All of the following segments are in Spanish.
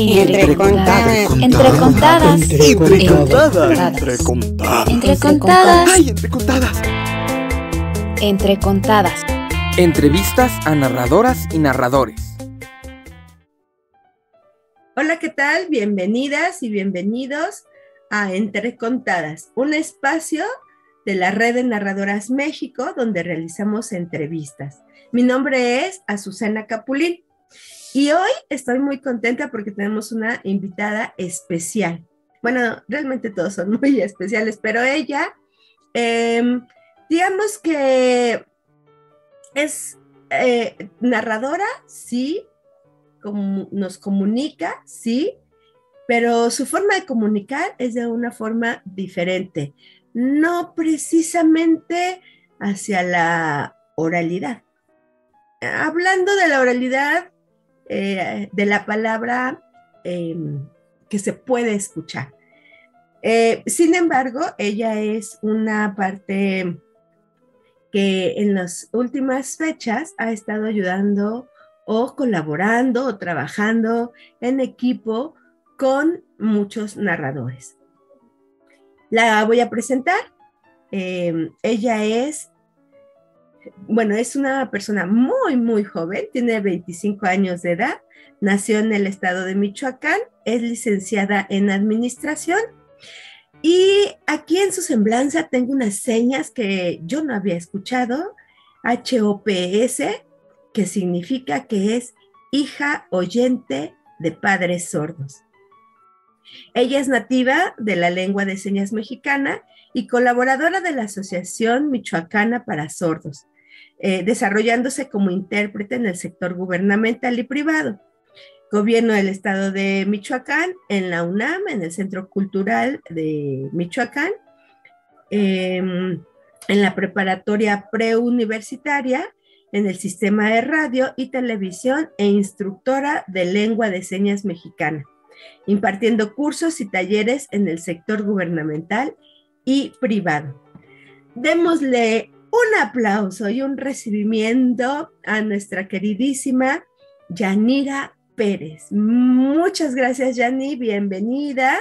Entre contadas. Entre contadas. Entre contadas. Entre contadas. Ay, entre contadas. Entre contadas. Entrevistas a narradoras y narradores. Hola, ¿qué tal? Bienvenidas y bienvenidos a Entre Contadas, un espacio de la Red de Narradoras México donde realizamos entrevistas. Mi nombre es Azucena Capulín y hoy estoy muy contenta porque tenemos una invitada especial. Bueno, realmente todos son muy especiales, pero ella, digamos que es narradora, sí, nos comunica, sí, pero su forma de comunicar es de una forma diferente, no precisamente hacia la oralidad. Hablando de la oralidad, de la palabra que se puede escuchar. Sin embargo, ella es una parte que en las últimas fechas ha estado ayudando o colaborando o trabajando en equipo con muchos narradores. La voy a presentar. Ella es una persona muy, muy joven, tiene 25 años de edad, nació en el estado de Michoacán, es licenciada en administración y aquí en su semblanza tengo unas señas que yo no había escuchado, HOPS, que significa que es hija oyente de padres sordos. Ella es nativa de la lengua de señas mexicana y colaboradora de la Asociación Michoacana para Sordos, desarrollándose como intérprete en el sector gubernamental y privado. Gobierno del Estado de Michoacán, en la UNAM, en el Centro Cultural de Michoacán, en la preparatoria preuniversitaria, en el sistema de radio y televisión e instructora de lengua de señas mexicana, impartiendo cursos y talleres en el sector gubernamental y privado. Démosle un aplauso y un recibimiento a nuestra queridísima Yanira Pérez. Muchas gracias, Yani, bienvenida.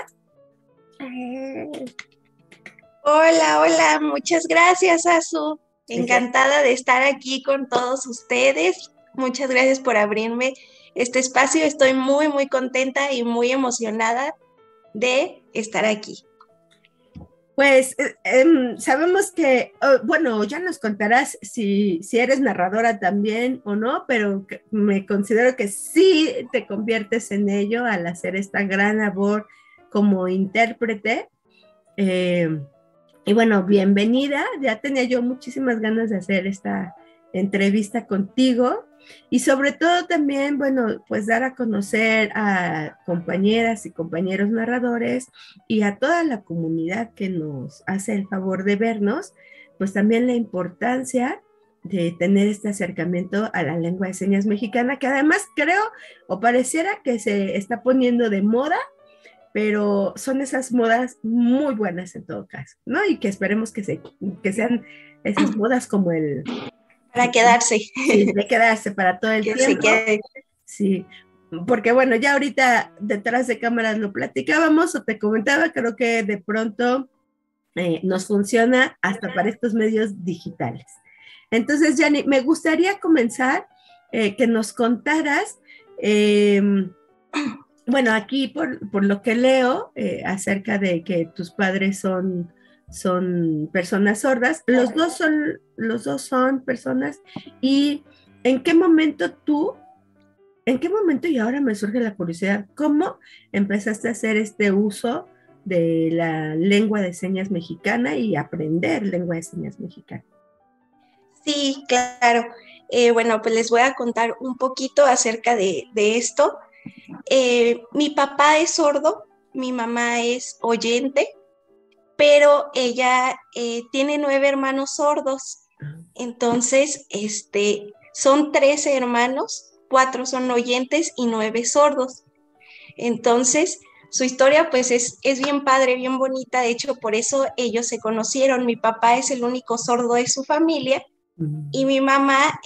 Hola, muchas gracias, Azu. Encantada de estar aquí con todos ustedes. Muchas gracias por abrirme este espacio. Estoy muy, muy contenta y muy emocionada de estar aquí. Pues sabemos que, ya nos contarás si eres narradora también o no, pero me considero que sí te conviertes en ello al hacer esta gran labor como intérprete. Y bueno, bienvenida. Ya tenía yo muchísimas ganas de hacer esta entrevista contigo y sobre todo también, pues dar a conocer a compañeras y compañeros narradores y a toda la comunidad que nos hace el favor de vernos, pues también la importancia de tener este acercamiento a la lengua de señas mexicana, que además creo o pareciera que se está poniendo de moda, pero son esas modas muy buenas en todo caso, ¿no? Y que esperemos que sean esas modas como el... Para quedarse. Sí, de quedarse para todo el que tiempo. Se quede. Sí, porque ya ahorita detrás de cámaras lo platicábamos o te comentaba, creo que de pronto nos funciona hasta para estos medios digitales. Entonces, Yani, me gustaría comenzar que nos contaras... aquí por lo que leo acerca de que tus padres son personas sordas, los dos son personas, y ¿en qué momento, y ahora me surge la curiosidad, cómo empezaste a hacer este uso de la lengua de señas mexicana y aprender lengua de señas mexicana? Sí, claro. Pues les voy a contar un poquito acerca de esto. Mi papá es sordo, mi mamá es oyente, pero ella tiene 9 hermanos sordos. Entonces, son 13 hermanos, 4 son oyentes y 9 sordos. Entonces, su historia pues es bien padre, bien bonita. De hecho, por eso ellos se conocieron. Mi papá es el único sordo de su familia y mi mamá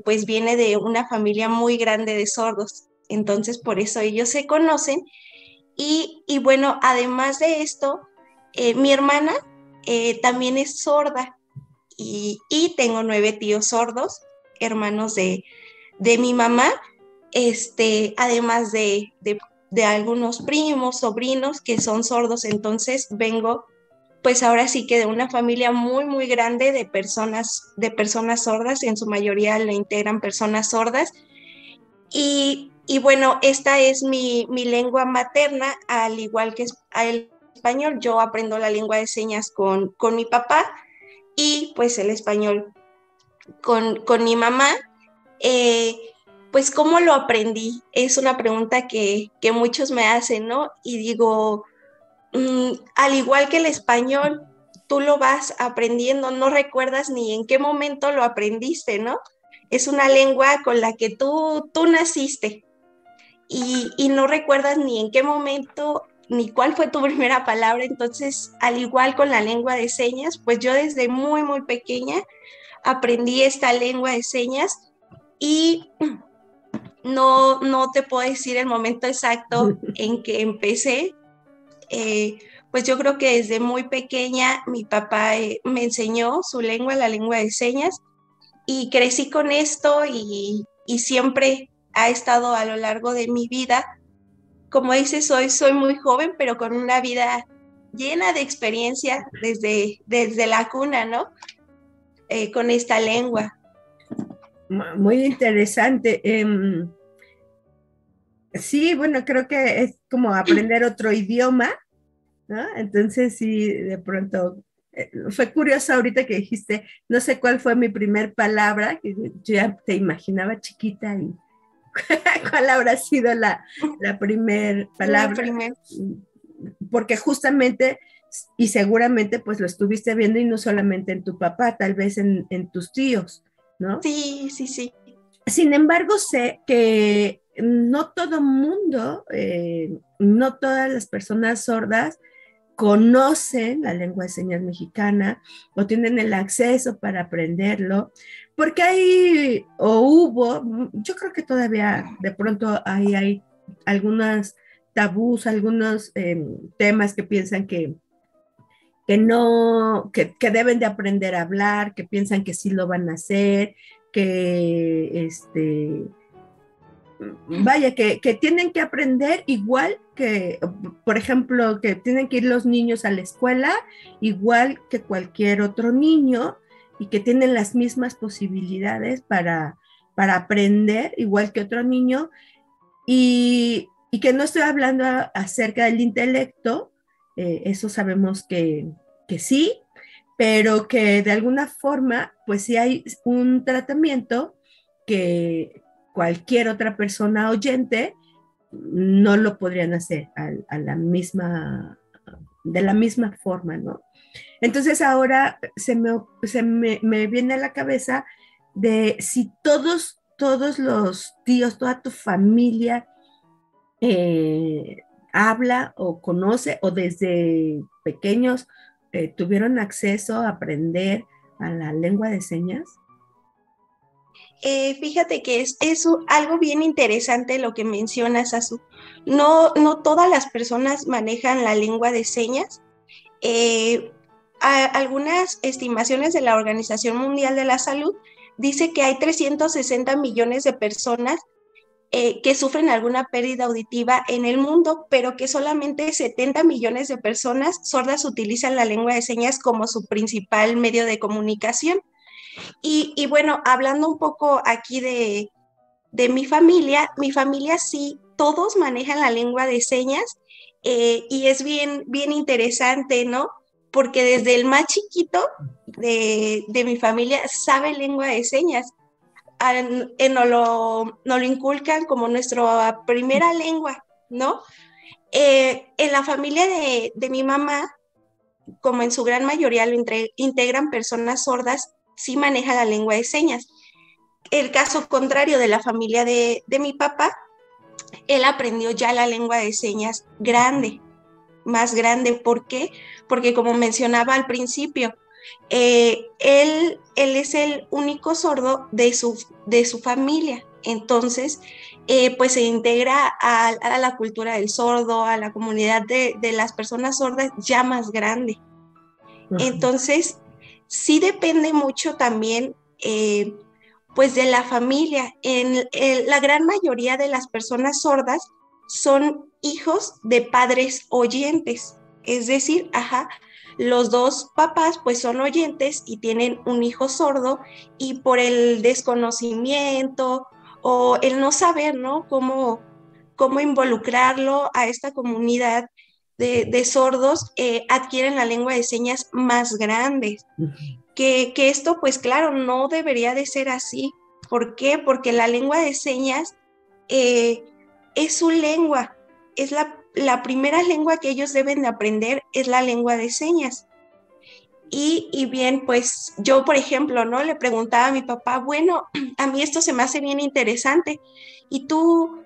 pues viene de una familia muy grande de sordos. entonces por eso ellos se conocen. Y bueno, además de esto, mi hermana también es sorda y tengo 9 tíos sordos, hermanos de mi mamá, además de algunos primos, sobrinos que son sordos. Entonces vengo pues ahora sí que de una familia muy, muy grande de personas sordas, en su mayoría la integran personas sordas. Y bueno, esta es mi lengua materna, al igual que el español. Yo aprendo la lengua de señas con mi papá y pues el español con mi mamá. Pues ¿cómo lo aprendí? Es una pregunta que muchos me hacen, ¿no? Y digo, al igual que el español, tú lo vas aprendiendo, no recuerdas ni en qué momento lo aprendiste, ¿no? Es una lengua con la que tú naciste y no recuerdas ni en qué momento ni cuál fue tu primera palabra. Entonces, al igual con la lengua de señas, pues yo desde muy, muy pequeña aprendí esta lengua de señas y no te puedo decir el momento exacto en que empecé. Pues yo creo que desde muy pequeña mi papá me enseñó su lengua, la lengua de señas, y crecí con esto y siempre ha estado a lo largo de mi vida. Como dices, soy muy joven, pero con una vida llena de experiencia desde la cuna, ¿no? Con esta lengua. Muy interesante. Sí, bueno, creo que es como aprender otro idioma, ¿no? Entonces, sí, de pronto, fue curioso ahorita que dijiste, no sé cuál fue mi primer palabra, que yo ya te imaginaba chiquita y cuál habrá sido la primer palabra. Porque justamente y seguramente pues lo estuviste viendo y no solamente en tu papá, tal vez en tus tíos, ¿no? Sí. Sin embargo, sé que no todo mundo, no todas las personas sordas conocen la lengua de señas mexicana o tienen el acceso para aprenderlo, porque hay o hubo, yo creo que todavía de pronto hay algunos tabús, algunos temas que piensan que no, que deben de aprender a hablar, que piensan que sí lo van a hacer, que vaya, que tienen que aprender igual que, por ejemplo, que tienen que ir los niños a la escuela igual que cualquier otro niño y que tienen las mismas posibilidades para aprender igual que otro niño y que no estoy hablando acerca del intelecto, eso sabemos que sí, pero que de alguna forma, pues sí hay un tratamiento que cualquier otra persona oyente no lo podrían hacer de la misma forma, ¿no? Entonces ahora se me viene a la cabeza de si todos los tíos, toda tu familia habla o conoce o desde pequeños tuvieron acceso a aprender a la lengua de señas. Fíjate que es algo bien interesante lo que mencionas, Azu. No todas las personas manejan la lengua de señas. Algunas estimaciones de la Organización Mundial de la Salud dice que hay 360 millones de personas que sufren alguna pérdida auditiva en el mundo, pero que solamente 70 millones de personas sordas utilizan la lengua de señas como su principal medio de comunicación. Y bueno, hablando un poco aquí de mi familia sí, todos manejan la lengua de señas y es bien, bien interesante, ¿no? Porque desde el más chiquito de mi familia sabe lengua de señas. Nos lo inculcan como nuestra primera lengua, ¿no? En la familia de mi mamá, como en su gran mayoría lo integran personas sordas, sí maneja la lengua de señas. El caso contrario de la familia de mi papá, él aprendió ya la lengua de señas más grande. ¿Por qué? Porque como mencionaba al principio, él es el único sordo de su familia. Entonces, pues se integra a la cultura del sordo, a la comunidad de las personas sordas ya más grande. Entonces, sí depende mucho también, pues de la familia. La gran mayoría de las personas sordas son hijos de padres oyentes, es decir, los dos papás pues son oyentes y tienen un hijo sordo, y por el desconocimiento o el no saber, ¿no? Cómo involucrarlo a esta comunidad de sordos, adquieren la lengua de señas más grande. Que esto, pues claro, no debería de ser así. ¿Por qué? Porque la lengua de señas es su lengua, es la primera lengua que ellos deben de aprender, es la lengua de señas. Y bien, pues yo, por ejemplo, ¿no? Le preguntaba a mi papá, bueno, a mí esto se me hace bien interesante. ¿Y tú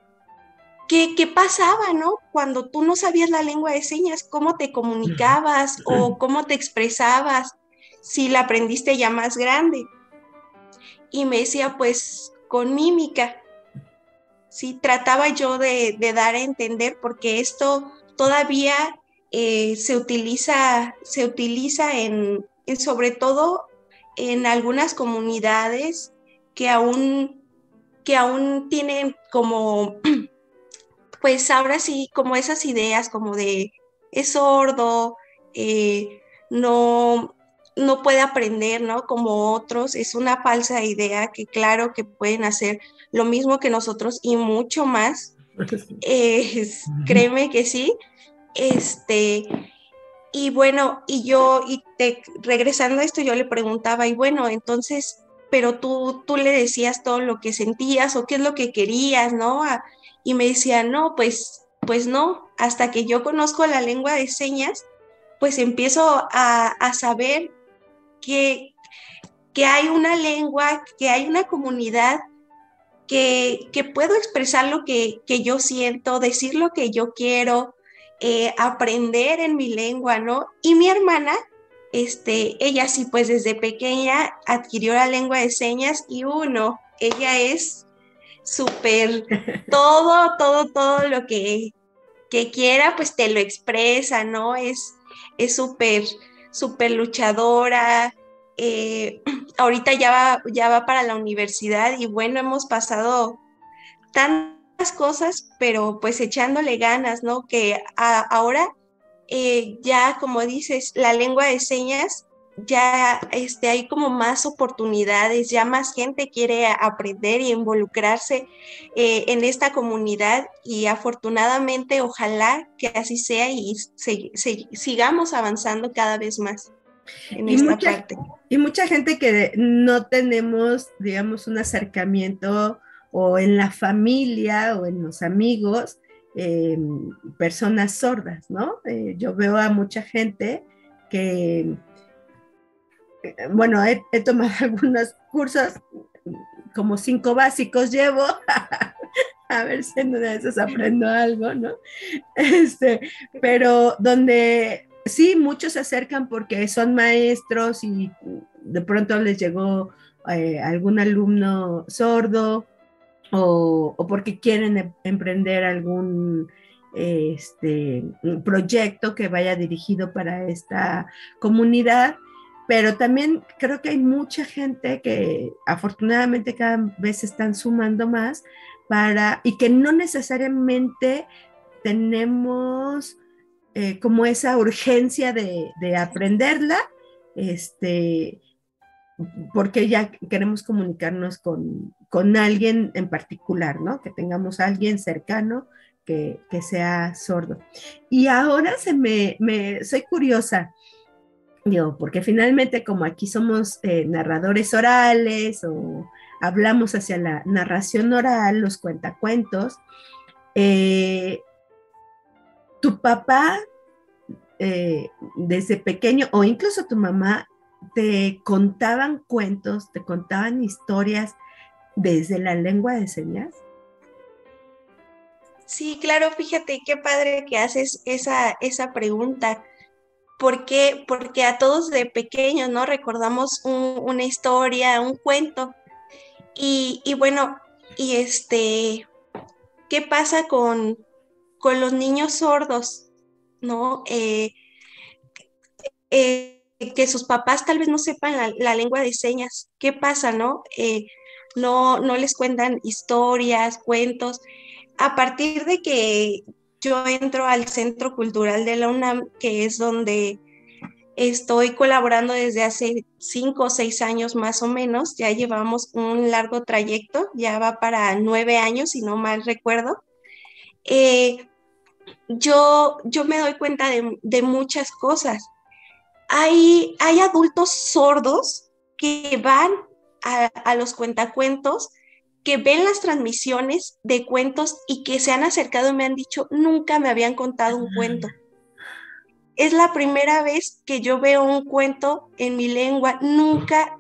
qué pasaba, ¿no? Cuando tú no sabías la lengua de señas, ¿cómo te comunicabas o cómo te expresabas si la aprendiste ya más grande? Y me decía, pues, con mímica. Sí, trataba yo de dar a entender, porque esto todavía se utiliza sobre todo en algunas comunidades que aún tienen como, pues ahora sí, como esas ideas como de es sordo, no, no puede aprender, ¿no? Como otros. Es una falsa idea, que claro que pueden hacer lo mismo que nosotros y mucho más. Créeme que sí. Y bueno, regresando a esto, yo le preguntaba, y bueno, entonces, pero tú le decías todo lo que sentías o qué es lo que querías, ¿no? Y me decía, no, pues no, hasta que yo conozco la lengua de señas, pues empiezo a saber que hay una lengua, que hay una comunidad, que puedo expresar lo que yo siento, decir lo que yo quiero, aprender en mi lengua, ¿no? Y mi hermana, ella sí, pues desde pequeña adquirió la lengua de señas, y ella es súper, todo lo que quiera, pues te lo expresa, ¿no? Es súper, súper luchadora. Ahorita ya va para la universidad, y bueno, hemos pasado tantas cosas, pero pues echándole ganas, ¿no? Que ahora ya, como dices, la lengua de señas, ya hay como más oportunidades, ya más gente quiere aprender y involucrarse en esta comunidad, y afortunadamente ojalá que así sea, y sigamos avanzando cada vez más en esta parte. Y mucha gente que no tenemos, digamos, un acercamiento, o en la familia o en los amigos, personas sordas, ¿no? Yo veo a mucha gente que, bueno, he tomado algunos cursos, como 5 básicos llevo, a ver si en una de esas aprendo algo, ¿no? Pero donde sí, muchos se acercan porque son maestros y de pronto les llegó algún alumno sordo, o porque quieren emprender algún proyecto que vaya dirigido para esta comunidad. Pero también creo que hay mucha gente que afortunadamente cada vez se están sumando más, y que no necesariamente tenemos como esa urgencia de aprenderla, porque ya queremos comunicarnos con alguien en particular, ¿no? Que tengamos a alguien cercano que sea sordo. Y ahora soy curiosa, digo, porque finalmente, como aquí somos narradores orales, o hablamos hacia la narración oral, los cuentacuentos, tu papá desde pequeño, o incluso tu mamá, te contaban cuentos, te contaban historias desde la lengua de señas. Sí, claro, fíjate qué padre que haces esa pregunta. ¿Por qué? Porque a todos de pequeños, ¿no? Recordamos una historia, un cuento. Y bueno, ¿qué pasa con los niños sordos, ¿no? Que sus papás tal vez no sepan la lengua de señas. ¿Qué pasa, no? No les cuentan historias, cuentos. A partir de que yo entro al Centro Cultural de la UNAM, que es donde estoy colaborando desde hace 5 o 6 años más o menos, ya llevamos un largo trayecto, ya va para 9 años, si no mal recuerdo. Yo me doy cuenta de muchas cosas. Hay adultos sordos que van a los cuentacuentos, que ven las transmisiones de cuentos y que se han acercado y me han dicho, nunca me habían contado un cuento. Es la primera vez que yo veo un cuento en mi lengua. Nunca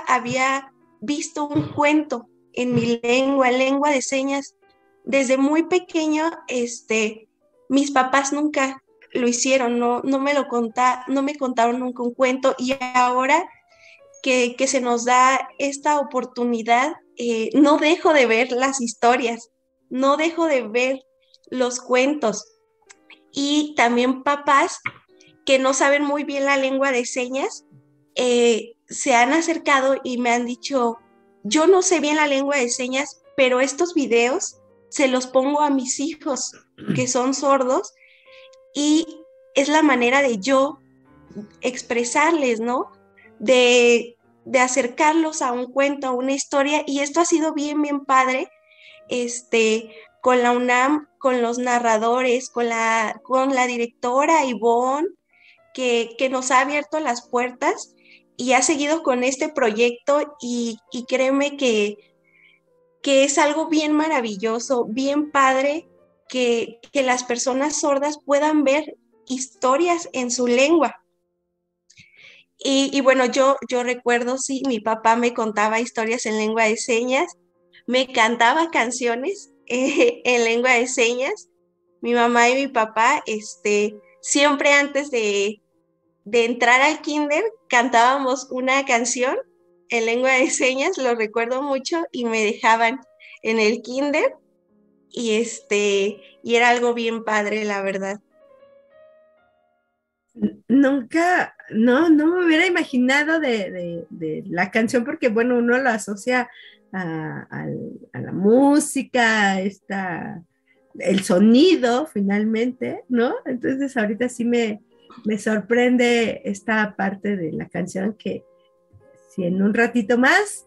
había visto un cuento en mi lengua de señas. Desde muy pequeño, mis papás nunca lo hicieron, no me contaron nunca un cuento, y ahora que se nos da esta oportunidad, no dejo de ver las historias, no dejo de ver los cuentos. Y también papás que no saben muy bien la lengua de señas, se han acercado y me han dicho, yo no sé bien la lengua de señas, pero estos videos se los pongo a mis hijos que son sordos y es la manera de yo expresarles, ¿no? De acercarlos a un cuento, a una historia, y esto ha sido bien, bien padre, con la UNAM, con los narradores, con la directora Ivonne, que nos ha abierto las puertas y ha seguido con este proyecto, y créeme que es algo bien maravilloso, bien padre, que las personas sordas puedan ver historias en su lengua. Y bueno, yo recuerdo, sí, mi papá me contaba historias en lengua de señas, me cantaba canciones en lengua de señas. Mi mamá y mi papá, siempre antes de entrar al kinder, cantábamos una canción en lengua de señas, lo recuerdo mucho, y me dejaban en el kinder, y era algo bien padre, la verdad. Nunca, no me hubiera imaginado de la canción, porque bueno, uno la asocia a la música, el sonido finalmente, ¿no? Entonces ahorita sí me sorprende esta parte de la canción, que si en un ratito más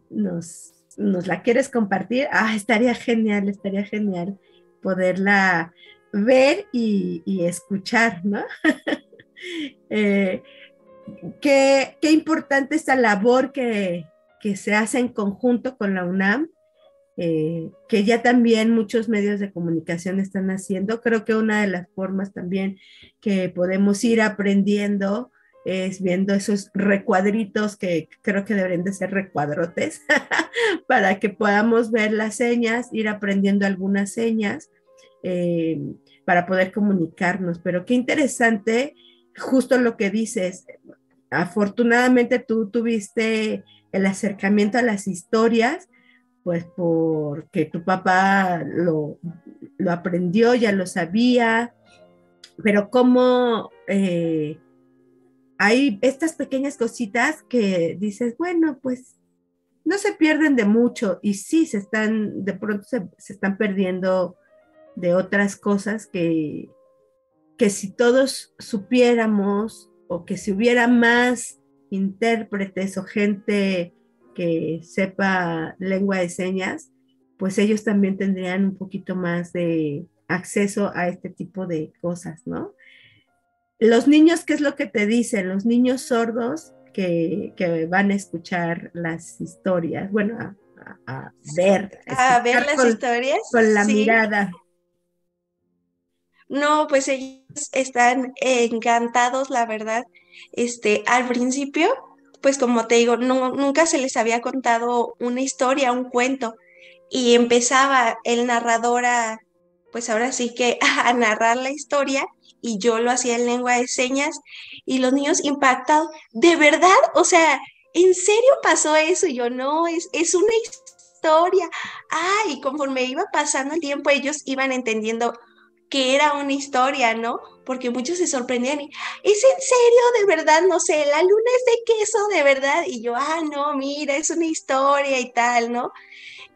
nos la quieres compartir, estaría genial poderla ver y escuchar, ¿no? Qué importante esta labor que se hace en conjunto con la UNAM, que ya también muchos medios de comunicación están haciendo. Creo que una de las formas también que podemos ir aprendiendo es viendo esos recuadritos, que creo que deberían de ser recuadrotes, para que podamos ver las señas, ir aprendiendo algunas señas, para poder comunicarnos. Pero qué interesante, justo lo que dices. Afortunadamente tú tuviste el acercamiento a las historias, pues porque tu papá lo aprendió, ya lo sabía, pero cómo hay estas pequeñas cositas que dices, bueno, pues no se pierden de mucho, y sí de pronto se están perdiendo de otras cosas que si todos supiéramos, o que si hubiera más intérpretes o gente que sepa lengua de señas, pues ellos también tendrían un poquito más de acceso a este tipo de cosas, ¿no? Los niños, ¿qué es lo que te dicen? Los niños sordos que van a escuchar las historias, bueno, a ver las historias con la mirada. No, pues ellos están encantados, la verdad. Al principio, pues como te digo, nunca se les había contado una historia, un cuento, y empezaba el narrador pues ahora sí que a narrar la historia, y yo lo hacía en lengua de señas, y los niños impactados, ¿de verdad? O sea, ¿en serio pasó eso? Y yo, no, es una historia. Y conforme iba pasando el tiempo, ellos iban entendiendo que era una historia, ¿no? Porque muchos se sorprendían y, ¿es en serio? De verdad, no sé, la luna es de queso, de verdad. Y yo, no, mira, es una historia y tal, ¿no?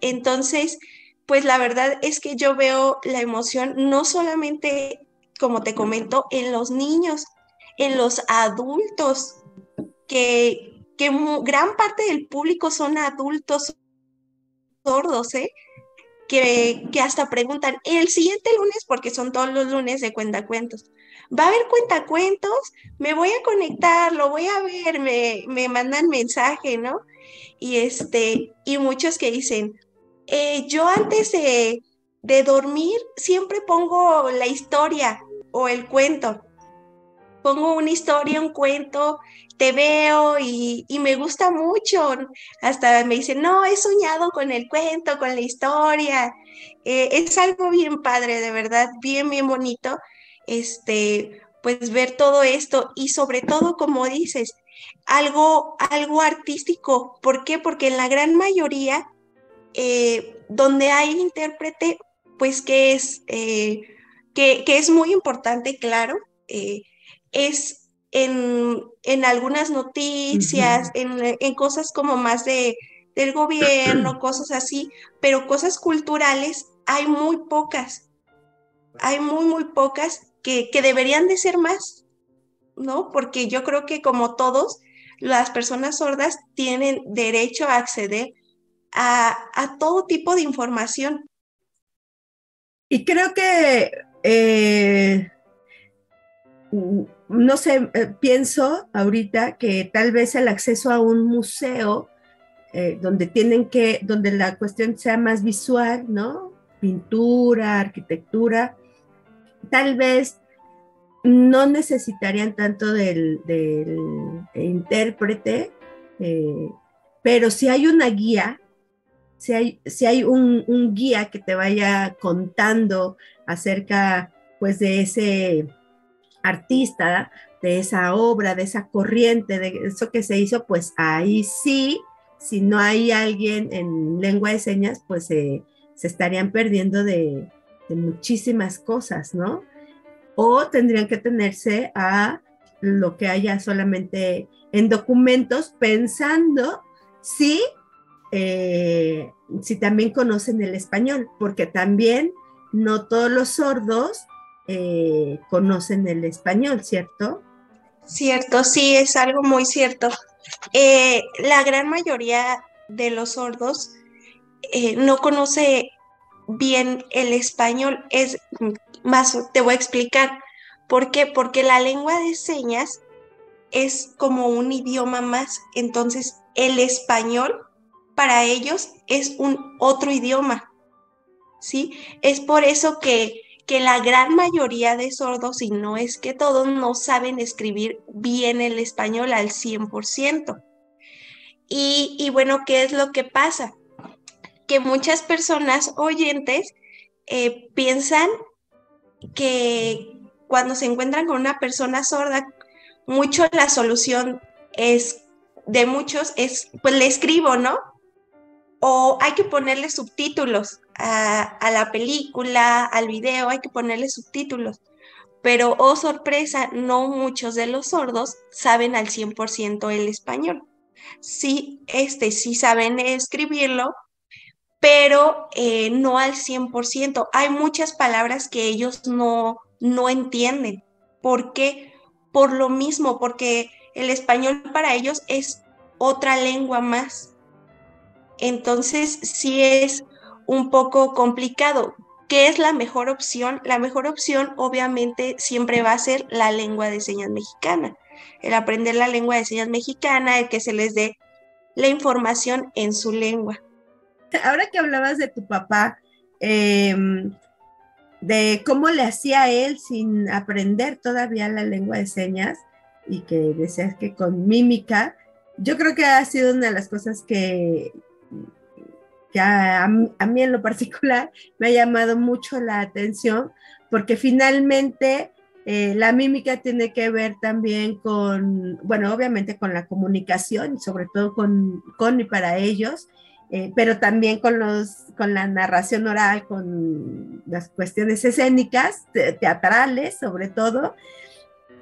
Entonces, pues la verdad es que yo veo la emoción no solamente, como te comento, en los niños, en los adultos, que gran parte del público son adultos sordos, ¿eh? Que hasta preguntan, el siguiente lunes, porque son todos los lunes de cuentacuentos, ¿va a haber cuentacuentos? Me voy a conectar, lo voy a ver, me mandan mensaje, ¿no? Y muchos que dicen, yo antes de dormir siempre pongo la historia o el cuento. Pongo una historia, un cuento, te veo y me gusta mucho. Hasta me dicen, no, he soñado con el cuento, con la historia. Es algo bien padre, de verdad, bien, bien bonito, pues ver todo esto y sobre todo, como dices, algo artístico. ¿Por qué? Porque en la gran mayoría, donde hay intérprete, pues que es muy importante, claro, es en algunas noticias, en cosas como más del gobierno, cosas así, pero cosas culturales hay muy pocas, hay muy, muy pocas que deberían de ser más, ¿no? Porque yo creo que como todos, las personas sordas tienen derecho a acceder a todo tipo de información. Y creo que, no sé, pienso ahorita que tal vez el acceso a un museo donde la cuestión sea más visual, ¿no? Pintura, arquitectura, tal vez no necesitarían tanto del intérprete, pero si hay una guía, si hay un guía que te vaya contando acerca, pues, de ese artista, de esa obra, de esa corriente, de eso que se hizo, pues ahí sí, si no hay alguien en lengua de señas, pues se estarían perdiendo de muchísimas cosas, ¿no? O tendrían que tenerse a lo que haya solamente en documentos, pensando si, si también conocen el español, porque también no todos los sordos conocen el español, ¿cierto? Cierto, sí, es algo muy cierto. La gran mayoría de los sordos no conoce bien el español. Es más, te voy a explicar. ¿Por qué? Porque la lengua de señas es como un idioma más. Entonces, el español para ellos es un otro idioma, ¿sí? Es por eso que la gran mayoría de sordos, y no es que todos, no saben escribir bien el español al 100%. Y bueno, ¿qué es lo que pasa? Que muchas personas oyentes piensan que cuando se encuentran con una persona sorda, mucho la solución es, de muchos, es, pues le escribo, ¿no? O hay que ponerle subtítulos a la película, al video, hay que ponerle subtítulos. Pero, oh sorpresa, no muchos de los sordos saben al 100% el español. Sí, sí saben escribirlo, pero no al 100%. Hay muchas palabras que ellos no entienden. ¿Por qué? Por lo mismo, porque el español para ellos es otra lengua más. Entonces, sí es un poco complicado. ¿Qué es la mejor opción? La mejor opción, obviamente, siempre va a ser la lengua de señas mexicana. El aprender la lengua de señas mexicana, el que se les dé la información en su lengua. Ahora que hablabas de tu papá, de cómo le hacía él sin aprender todavía la lengua de señas y que decías que con mímica, yo creo que ha sido una de las cosas que a mí en lo particular me ha llamado mucho la atención, porque finalmente la mímica tiene que ver también con, bueno, obviamente con la comunicación, sobre todo con y para ellos, pero también con la narración oral, con las cuestiones escénicas, teatrales sobre todo,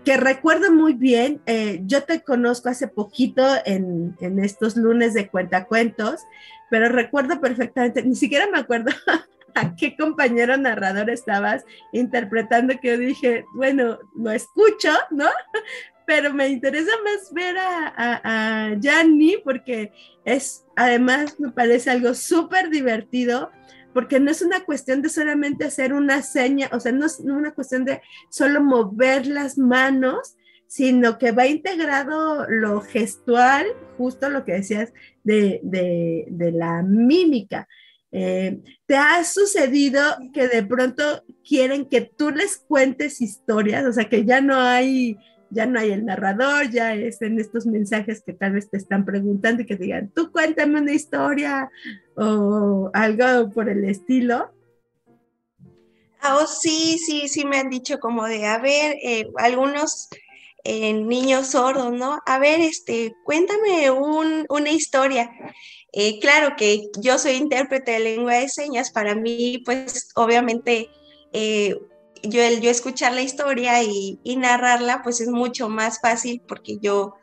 que recuerdo muy bien. Yo te conozco hace poquito en estos lunes de cuentacuentos, pero recuerdo perfectamente, ni siquiera me acuerdo a qué compañero narrador estabas interpretando, que yo dije, bueno, lo escucho, ¿no? Pero me interesa más ver a Gianni, porque además me parece algo súper divertido, porque no es una cuestión de solamente hacer una seña, o sea, no es una cuestión de solo mover las manos, sino que va integrado lo gestual, justo lo que decías de la mímica. ¿Te ha sucedido que de pronto quieren que tú les cuentes historias? O sea, que ya no hay el narrador, ya es en estos mensajes que tal vez te están preguntando y que digan, tú cuéntame una historia o algo por el estilo. Oh, sí, sí, sí me han dicho como de, a ver, algunos niños sordos, ¿no? A ver, cuéntame una historia. Claro que yo soy intérprete de lengua de señas, para mí, pues, obviamente, yo escuchar la historia y narrarla, pues es mucho más fácil porque yo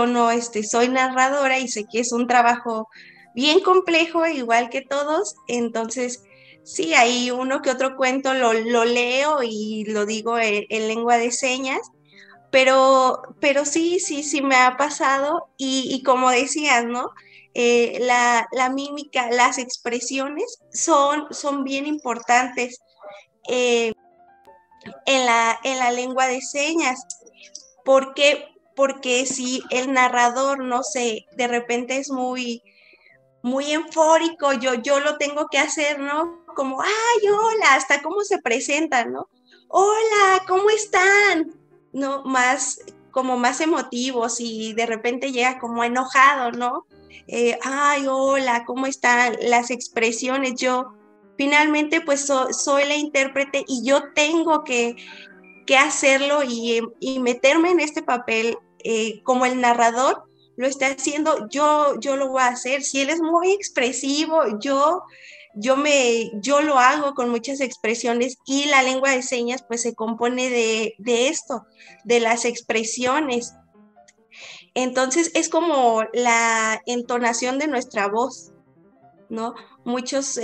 no soy narradora y sé que es un trabajo bien complejo, igual que todos, entonces sí, hay uno que otro cuento lo leo y lo digo en lengua de señas, pero sí, sí, sí me ha pasado y como decías, ¿no? La mímica, las expresiones son bien importantes en la lengua de señas. ¿Por qué? Porque si el narrador, no sé, de repente es muy, muy eufórico, yo lo tengo que hacer, ¿no? Como, ay, hola, hasta cómo se presentan, ¿no? Hola, ¿cómo están? ¿No? Como más emotivos y de repente llega como enojado, ¿no? Ay, hola, ¿cómo están? Las expresiones, yo finalmente pues soy la intérprete y yo tengo que hacerlo y meterme en este papel como el narrador lo está haciendo, yo lo voy a hacer. Si él es muy expresivo, yo lo hago con muchas expresiones y la lengua de señas pues se compone de esto, de las expresiones. Entonces es como la entonación de nuestra voz, ¿no? Muchos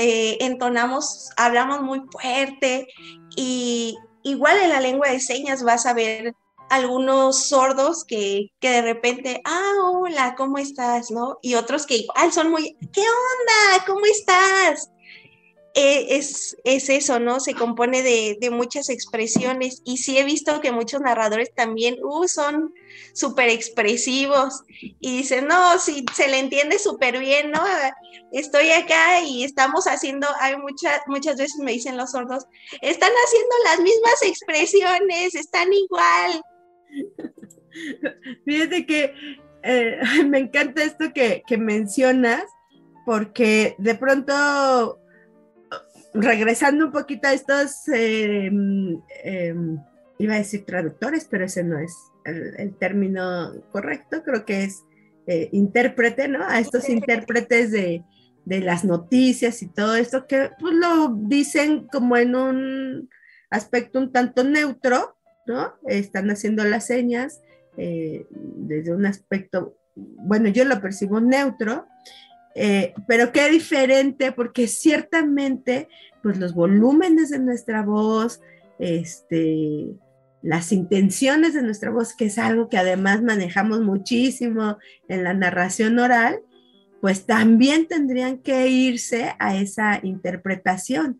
hablamos muy fuerte y igual en la lengua de señas vas a ver algunos sordos que de repente, hola, ¿cómo estás? ¿No? Y otros que igual son muy, ¿qué onda? ¿Cómo estás? Es eso, ¿no? Se compone de muchas expresiones y sí he visto que muchos narradores también son súper expresivos y dicen, no, sí, se le entiende súper bien, ¿no? Estoy acá y estamos haciendo, hay muchas veces me dicen los sordos, están haciendo las mismas expresiones, están igual. Fíjate que me encanta esto que mencionas, porque de pronto, regresando un poquito a estos, iba a decir traductores, pero ese no es el término correcto, creo que es intérprete, ¿no? A estos intérpretes de las noticias y todo esto, que pues lo dicen como en un aspecto un tanto neutro, ¿no? Están haciendo las señas desde un aspecto, bueno, yo lo percibo neutro, pero qué diferente, porque ciertamente, pues los volúmenes de nuestra voz, las intenciones de nuestra voz, que es algo que además manejamos muchísimo en la narración oral, pues también tendrían que irse a esa interpretación.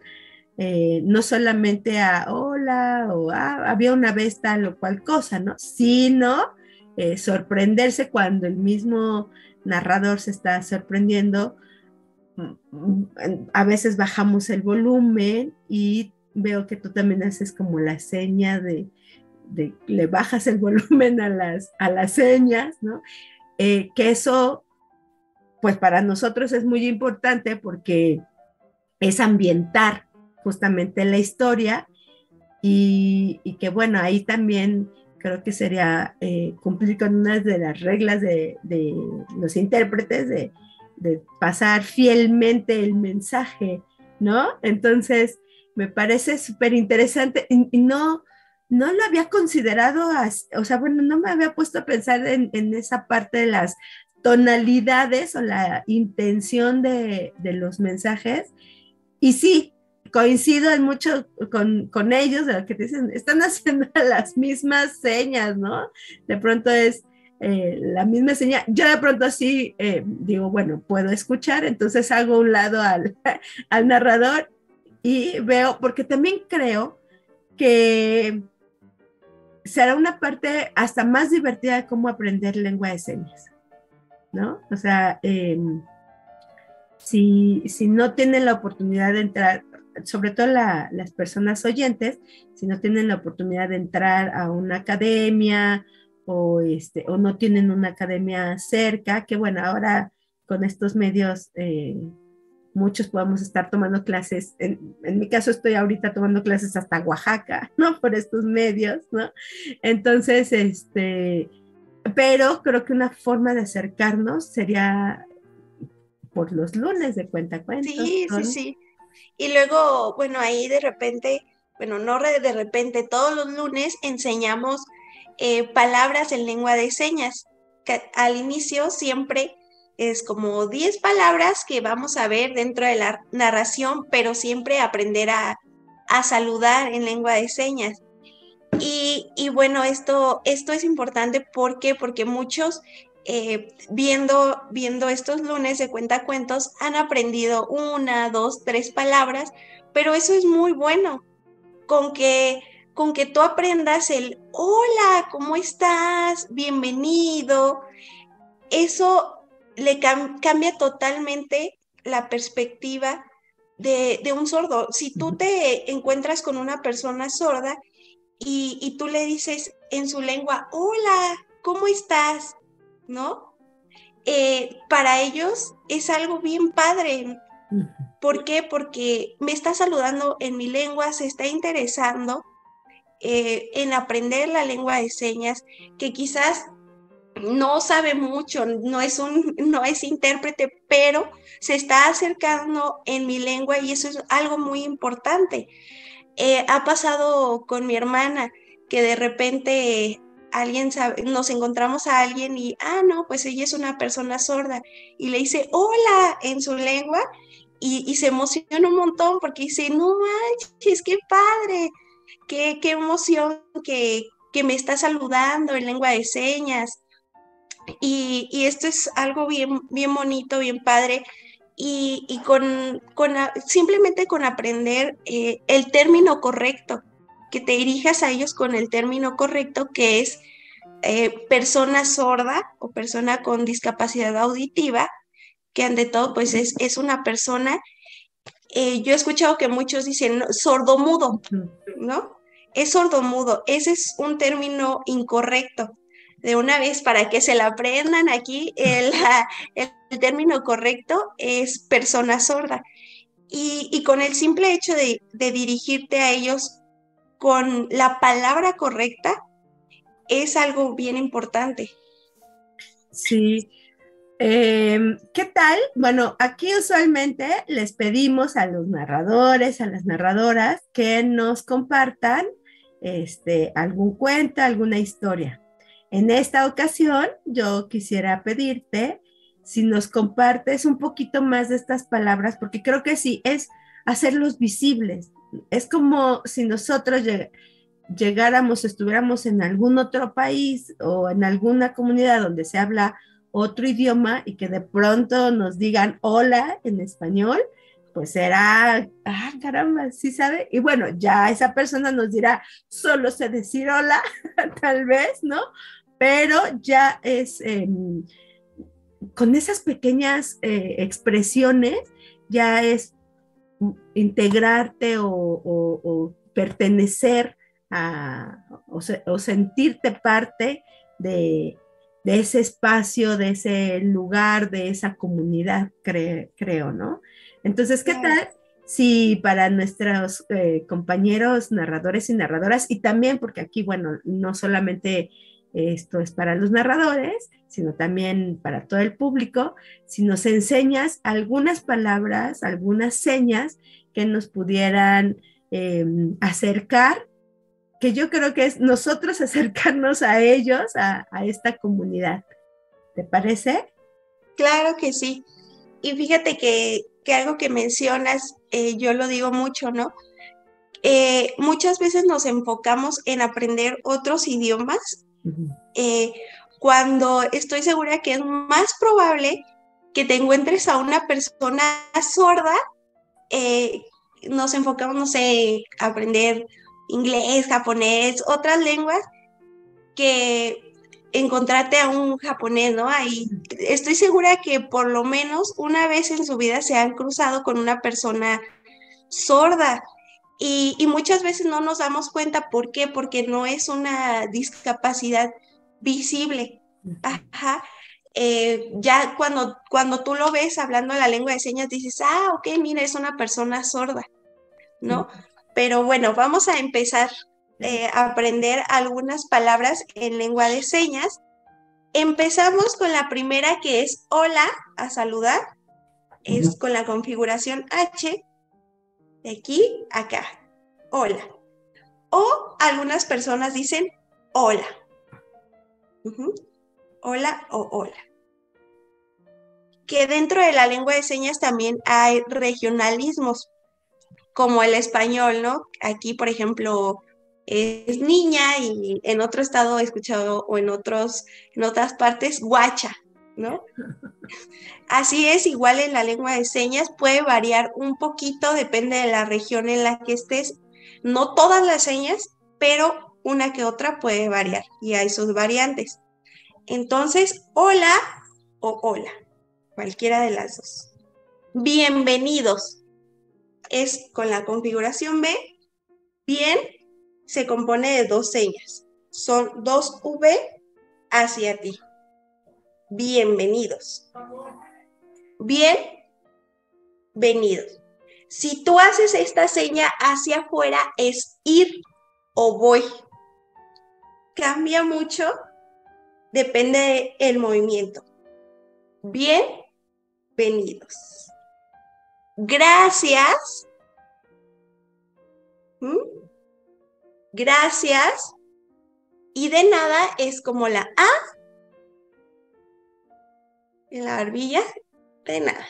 No solamente a hola o había una vez tal o cual cosa, ¿no? Sino sorprenderse cuando el mismo narrador se está sorprendiendo. A veces bajamos el volumen y veo que tú también haces como la seña de le bajas el volumen a las señas, ¿no? Que eso, pues para nosotros es muy importante porque es ambientar justamente la historia y que bueno, ahí también creo que sería cumplir con una de las reglas de los intérpretes, de de pasar fielmente el mensaje, ¿no? Entonces, me parece súper interesante y no lo había considerado, o sea, bueno, no me había puesto a pensar en esa parte de las tonalidades o la intención de los mensajes. Y sí, coincido en mucho con ellos, de lo que te dicen, están haciendo las mismas señas, ¿no? De pronto es la misma señal. Yo de pronto sí digo, bueno, puedo escuchar, entonces hago un lado al narrador y veo, porque también creo que será una parte hasta más divertida de cómo aprender lengua de señas, ¿no? O sea, si no tienen la oportunidad de entrar, sobre todo las personas oyentes, si no tienen la oportunidad de entrar a una academia o no tienen una academia cerca, que bueno, ahora con estos medios muchos podemos estar tomando clases, en mi caso estoy ahorita tomando clases hasta Oaxaca, ¿no? Por estos medios, ¿no? Entonces, pero creo que una forma de acercarnos sería por los lunes de cuentacuentos. Sí, sí, sí. Y luego, bueno, ahí de repente, bueno, no de repente, todos los lunes enseñamos palabras en lengua de señas, que al inicio siempre es como 10 palabras que vamos a ver dentro de la narración, pero siempre aprender a saludar en lengua de señas. Y bueno, esto es importante, ¿por qué? Porque muchos viendo estos lunes de cuentacuentos han aprendido 1, 2, 3 palabras, pero eso es muy bueno, con que tú aprendas el hola, ¿cómo estás? Bienvenido. Eso le cambia totalmente la perspectiva de un sordo. Si tú te encuentras con una persona sorda y tú le dices en su lengua, hola, ¿cómo estás? ¿No? Para ellos es algo bien padre. ¿Por qué? Porque me está saludando en mi lengua, se está interesando en aprender la lengua de señas, que quizás no sabe mucho, no es intérprete, pero se está acercando en mi lengua y eso es algo muy importante. Ha pasado con mi hermana que de repente nos encontramos a alguien y, no, pues ella es una persona sorda y le dice hola en su lengua y se emociona un montón porque dice, no manches, qué padre, qué emoción que me está saludando en lengua de señas. Y esto es algo bien, bien bonito, bien padre. Y simplemente con aprender el término correcto, que te dirijas a ellos con el término correcto, que es persona sorda o persona con discapacidad auditiva, que ante todo pues es una persona, yo he escuchado que muchos dicen sordomudo, ¿no? Es sordomudo, ese es un término incorrecto. De una vez, para que se la aprendan aquí, el término correcto es persona sorda. Y con el simple hecho de dirigirte a ellos con la palabra correcta, es algo bien importante. Sí. ¿Qué tal? Bueno, aquí usualmente les pedimos a los narradores, a las narradoras, que nos compartan algún cuento, alguna historia. En esta ocasión, yo quisiera pedirte si nos compartes un poquito más de estas palabras, porque creo que sí, es hacerlos visibles. Es como si nosotros llegáramos, estuviéramos en algún otro país o en alguna comunidad donde se habla otro idioma y que de pronto nos digan hola en español, pues será, caramba, ¿sí sabe? Y bueno, ya esa persona nos dirá, solo sé decir hola, tal vez, ¿no? Pero ya es, con esas pequeñas expresiones, ya es integrarte o pertenecer o sentirte parte de ese espacio, de ese lugar, de esa comunidad, creo, ¿no? Entonces, ¿qué tal si para nuestros compañeros narradores y narradoras, y también porque aquí, bueno, no solamente esto es para los narradores, sino también para todo el público, si nos enseñas algunas palabras, algunas señas que nos pudieran acercar, que yo creo que es nosotros acercarnos a ellos, a esta comunidad. ¿Te parece? Claro que sí. Y fíjate que algo que mencionas, yo lo digo mucho, ¿no? Muchas veces nos enfocamos en aprender otros idiomas, cuando estoy segura que es más probable que te encuentres a una persona sorda. Nos enfocamos, no sé, a aprender inglés, japonés, otras lenguas, que encontrarte a un japonés, ¿no? Ahí estoy segura que por lo menos una vez en su vida se han cruzado con una persona sorda, y muchas veces no nos damos cuenta. ¿Por qué? Porque no es una discapacidad visible. Ajá. Ya cuando tú lo ves hablando la lengua de señas, dices, ok, mira, es una persona sorda, ¿no? Pero bueno, vamos a empezar a aprender algunas palabras en lengua de señas. Empezamos con la primera, que es hola, a saludar. Es con la configuración H, de aquí a acá, hola. O algunas personas dicen hola. Hola o hola. Que dentro de la lengua de señas también hay regionalismos, como el español, ¿no? Aquí, por ejemplo, es niña, y en otro estado he escuchado, o en otras partes, guacha, ¿no? Así es, igual en la lengua de señas puede variar un poquito, depende de la región en la que estés. No todas las señas, pero una que otra puede variar, y hay sus variantes. Entonces, hola o hola, cualquiera de las dos. Bienvenidos es con la configuración B. Bien se compone de dos señas. Son dos V hacia ti. Bienvenidos. Bienvenidos. Si tú haces esta seña hacia afuera, es ir o voy. Cambia mucho, depende del movimiento. Bienvenidos. Gracias. Gracias. Y de nada es como la A en la barbilla, de nada.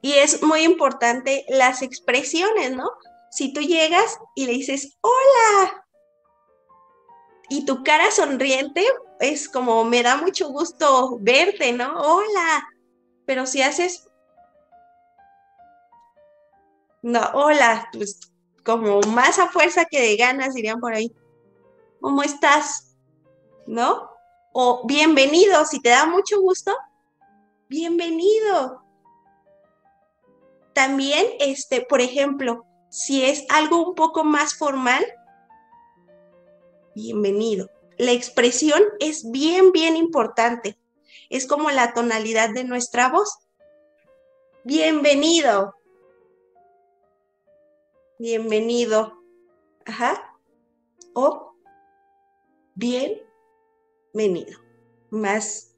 Y es muy importante las expresiones, ¿no? Si tú llegas y le dices, hola, y tu cara sonriente, es como, me da mucho gusto verte, ¿no? Hola. Pero si haces, no, hola, pues como más a fuerza que de ganas, dirían por ahí. ¿Cómo estás? ¿No? O bienvenido, si te da mucho gusto, bienvenido. También, por ejemplo, si es algo un poco más formal, bienvenido. La expresión es bien, bien importante. Es como la tonalidad de nuestra voz. Bienvenido. Bienvenido. Ajá. O bienvenido. Más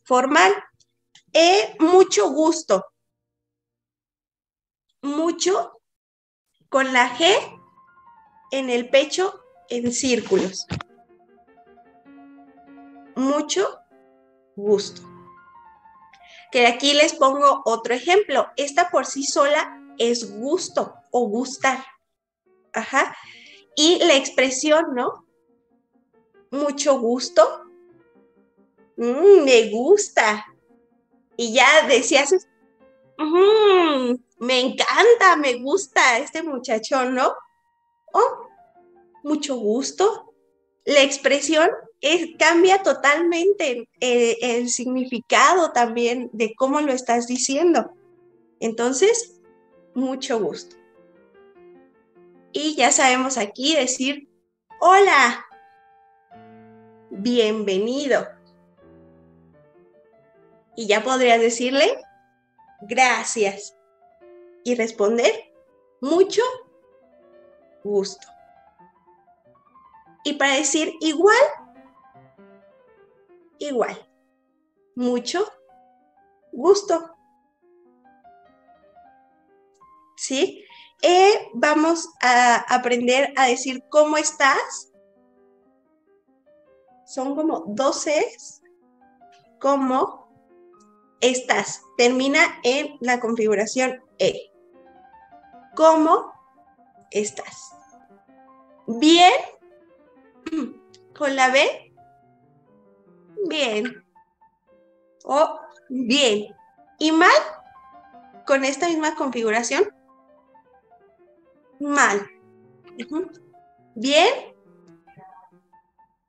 formal. Mucho gusto. Mucho con la G en el pecho en círculos. Mucho gusto. Que aquí les pongo otro ejemplo. Esta por sí sola es gusto o gustar. Ajá. Y la expresión, ¿no? Mucho gusto. Me gusta. Y ya decías, me encanta, me gusta este muchachón, ¿no? Oh, mucho gusto. La expresión cambia totalmente el significado también de cómo lo estás diciendo. Entonces, mucho gusto. Y ya sabemos aquí decir, hola, bienvenido. Y ya podrías decirle, gracias. Y responder, mucho gusto. Y para decir igual, igual. Mucho gusto. ¿Sí? Vamos a aprender a decir ¿cómo estás? Son como 2 Cs. ¿Cómo estás? Termina en la configuración E. ¿Cómo estás? Bien. Con la B. Bien. O bien. ¿Y mal? Con esta misma configuración. Mal. Bien.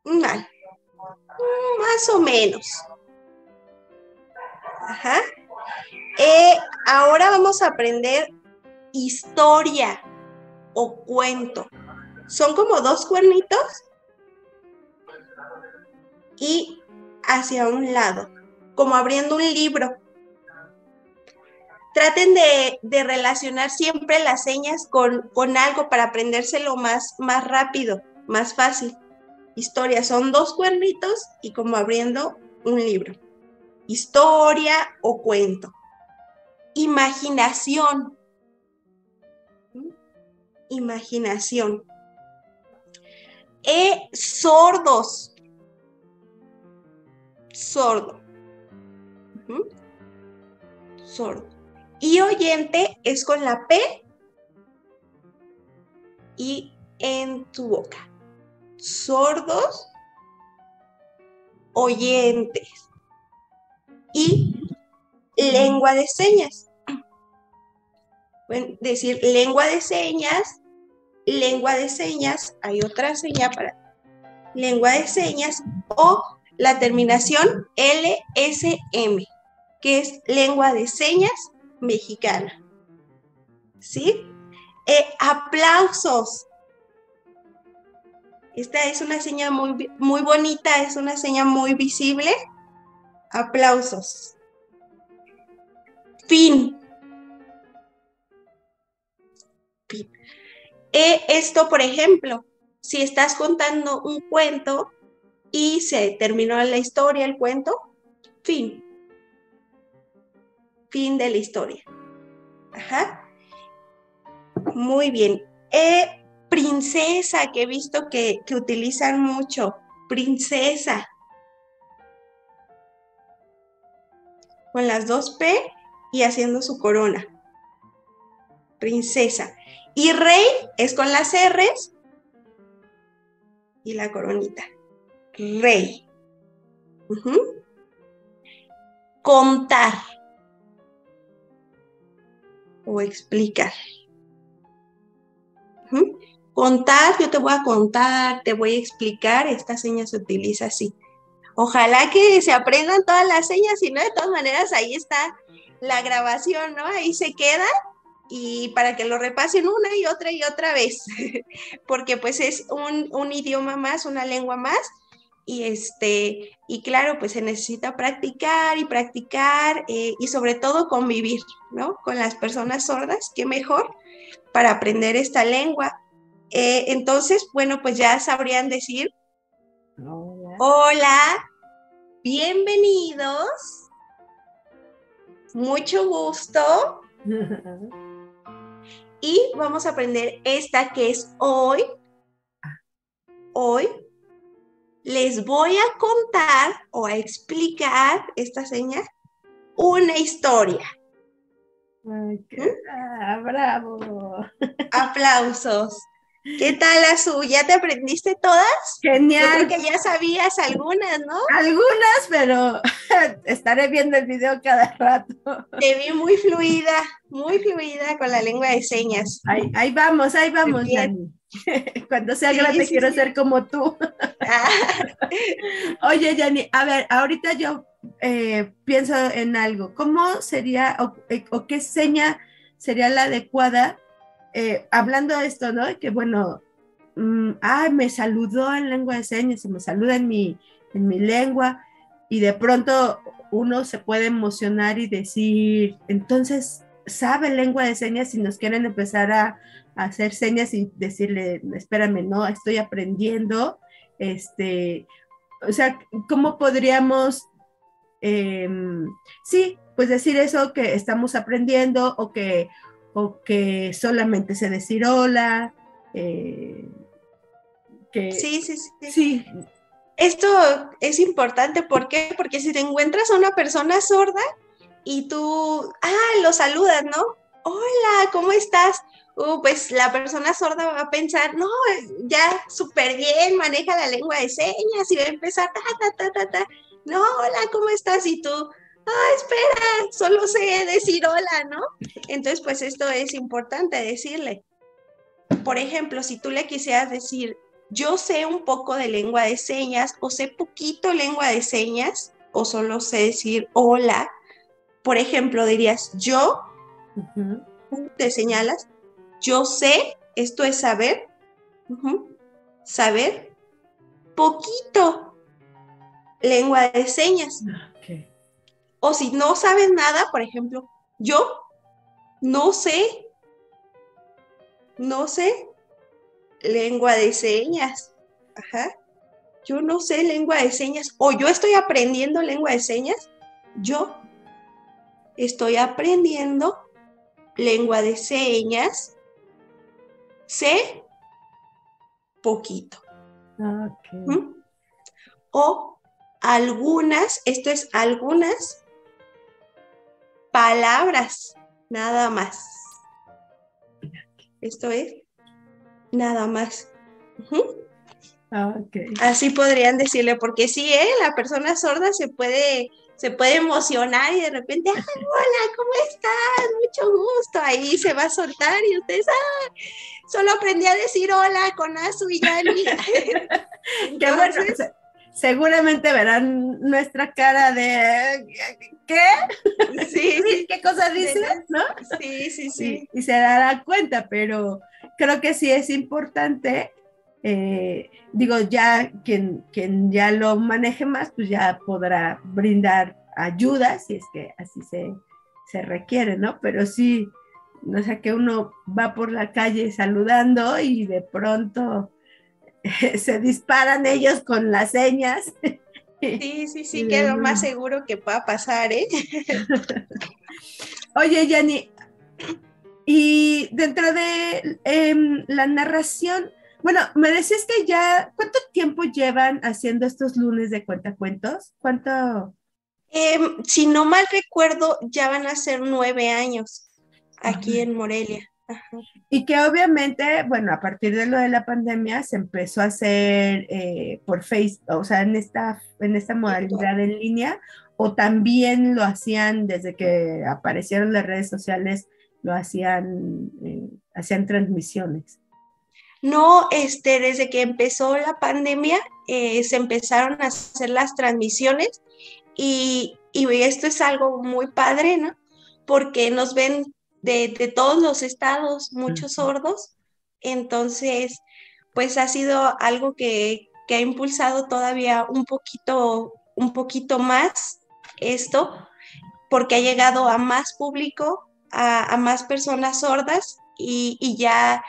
Mal. Más o menos. Ajá. Ahora vamos a aprender historia o cuento. Son como 2 cuernitos y hacia un lado, como abriendo un libro. Traten de relacionar siempre las señas con algo para aprendérselo más rápido, más fácil. Historia, son 2 cuernitos y como abriendo un libro. Historia o cuento. Imaginación. Imaginación. Sordos. Sordo. Sordo. Y oyente es con la P y en tu boca. Sordos, oyentes. Y lengua de señas. Pueden decir lengua de señas, hay otra seña para lengua de señas, o la terminación LSM, que es lengua de señas mexicana. ¿Sí? Aplausos. Esta es una seña muy bonita, es una seña muy visible. Aplausos. Fin. Fin. Esto, por ejemplo, si estás contando un cuento y se terminó la historia, el cuento, fin. Fin de la historia. Ajá. Muy bien. Princesa, que he visto que utilizan mucho. Princesa. Con las 2 P y haciendo su corona. Princesa. Y rey es con las R's y la coronita. Rey. Contar. O explicar. Contar, yo te voy a contar, te voy a explicar, esta seña se utiliza así. Ojalá que se aprendan todas las señas, si no, de todas maneras, ahí está la grabación, ¿no? Ahí se queda, y para que lo repasen una y otra vez, porque pues es un idioma más, una lengua más, y claro, pues se necesita practicar y practicar, y sobre todo convivir, ¿no? Con las personas sordas, qué mejor para aprender esta lengua. Entonces, bueno, pues ya sabrían decir, hola, bienvenidos, mucho gusto, y vamos a aprender esta que es hoy. Hoy les voy a contar o a explicar esta seña, una historia. ¡Bravo! Aplausos. ¿Qué tal, Azul? ¿Ya te aprendiste todas? Genial. Yo creo que ya sabías algunas, ¿no? Algunas, pero estaré viendo el video cada rato. Te vi muy fluida con la lengua de señas. Ahí vamos, Yanni. Cuando sea grande quiero ser como tú. Oye, Yanni, a ver, ahorita yo pienso en algo. ¿Cómo sería o qué seña sería la adecuada? Hablando de esto, ¿no? Que bueno, me saludó en lengua de señas, y me saluda en mi lengua, y de pronto uno se puede emocionar y decir, entonces, ¿sabe lengua de señas? Si nos quieren empezar a hacer señas y decirle, espérame, no, estoy aprendiendo, o sea, ¿cómo podríamos, sí, pues decir eso que estamos aprendiendo o que solamente sé decir hola, que Sí, sí, sí. sí, Esto es importante, ¿por qué? Porque si te encuentras a una persona sorda y tú, lo saludas, ¿no? Hola, ¿cómo estás? Pues la persona sorda va a pensar, no, ya súper bien, maneja la lengua de señas y va a empezar, ta, ta, ta, ta, ta. No, hola, ¿cómo estás? Y tú, espera, solo sé decir hola, ¿no? Entonces, pues esto es importante decirle. Por ejemplo, si tú le quisieras decir, yo sé un poco de lengua de señas o sé poquito lengua de señas o solo sé decir hola, por ejemplo, dirías yo, uh-huh, te señalas, yo sé, esto es saber, saber poquito lengua de señas. okay. O si no sabes nada, por ejemplo, yo no sé lengua de señas. Ajá. Yo no sé lengua de señas, o yo estoy aprendiendo lengua de señas, yo estoy aprendiendo lengua de señas, sé poquito. Okay. ¿Mm? O algunas, esto es algunas palabras, nada más. Esto es nada más. Okay. Así podrían decirle, porque sí, la persona sorda se puede emocionar y de repente, ¡ay, hola, ¿cómo estás? Mucho gusto. Ahí se va a soltar y ustedes, solo aprendí a decir hola con Azu y Yani. Que bueno, Entonces, seguramente verán nuestra cara de ¿qué? sí, sí, ¿Qué cosa dices? ¿No? sí, sí, sí. Y se dará cuenta, pero creo que sí es importante, digo, ya quien ya lo maneje más, pues ya podrá brindar ayuda, si es que así se requiere, ¿no? Pero sí, o sea, que uno va por la calle saludando y de pronto se disparan ellos con las señas. Sí, sí, Y sí, que es lo más demás. seguro que pueda pasar, ¿eh? Oye, Yanni, y dentro de la narración, bueno, me decías que ya, ¿cuánto tiempo llevan haciendo estos lunes de cuentacuentos? ¿Cuánto? Si no mal recuerdo, ya van a ser 9 años aquí Ajá. en Morelia. Ajá. Y que obviamente, bueno, a partir de lo de la pandemia se empezó a hacer por Facebook, o sea, en esta Virtual. modalidad en línea, o también lo hacían desde que aparecieron las redes sociales, lo hacían transmisiones. No, desde que empezó la pandemia, se empezaron a hacer las transmisiones y esto es algo muy padre, ¿no? Porque nos ven de todos los estados, muchos sordos, entonces, pues ha sido algo que ha impulsado todavía un poquito más esto, porque ha llegado a más público, a más personas sordas y ya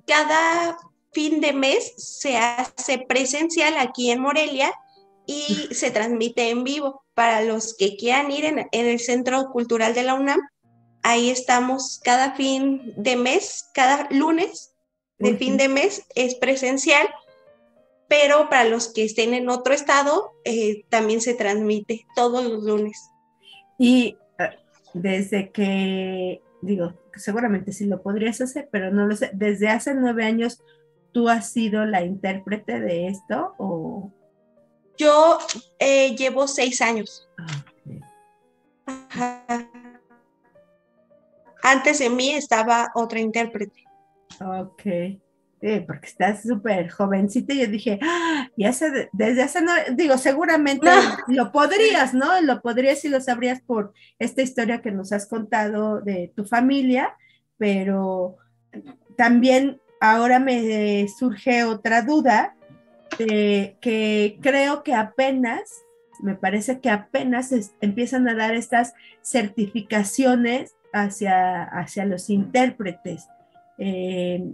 cada fin de mes se hace presencial aquí en Morelia y se transmite en vivo. Para los que quieran ir en el Centro Cultural de la UNAM, ahí estamos cada fin de mes, cada lunes de fin de mes es presencial, pero para los que estén en otro estado, también se transmite todos los lunes. Y desde que, digo, seguramente sí lo podrías hacer, pero no lo sé, desde hace 9 años, ¿tú has sido la intérprete de esto o? Yo llevo 6 años. Okay. Ajá. Antes de mí estaba otra intérprete. Ok. Sí, porque estás súper jovencita y yo dije, desde hace, no, digo, seguramente No. lo podrías, ¿no? Lo podrías y lo sabrías por esta historia que nos has contado de tu familia, pero también ahora me surge otra duda que creo que apenas, me parece que apenas empiezan a dar estas certificaciones hacia los intérpretes. Eh,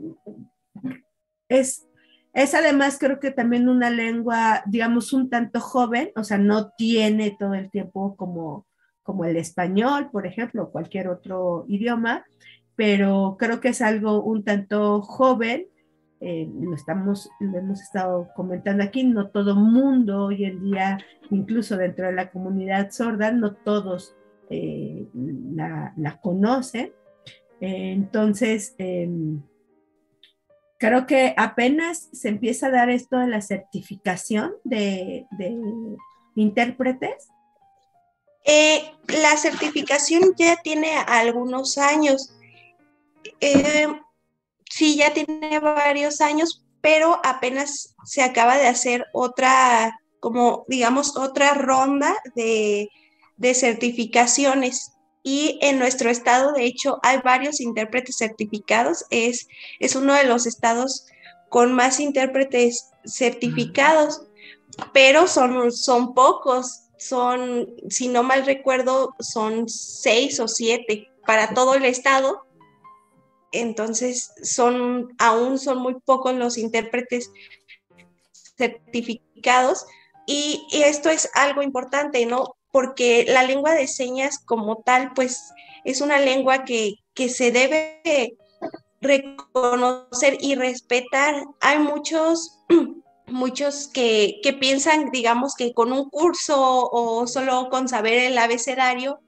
es, Es además creo que también una lengua, digamos, un tanto joven, o sea, no tiene todo el tiempo como el español, por ejemplo, o cualquier otro idioma, pero creo que es algo un tanto joven. Lo hemos estado comentando aquí, no todo mundo hoy en día, incluso dentro de la comunidad sorda, no todos la conocen. Entonces, creo que apenas se empieza a dar esto de la certificación de intérpretes. La certificación ya tiene algunos años. Sí, ya tiene varios años, pero apenas se acaba de hacer otra, como digamos, otra ronda de certificaciones. Y en nuestro estado, de hecho, hay varios intérpretes certificados. Es uno de los estados con más intérpretes certificados, pero son pocos. Si no mal recuerdo, son 6 o 7 para todo el estado. Entonces, aún son muy pocos los intérpretes certificados y esto es algo importante, ¿no? Porque la lengua de señas como tal, pues es una lengua que se debe reconocer y respetar. Hay muchos que piensan, digamos, que con un curso o solo con saber el abecedario,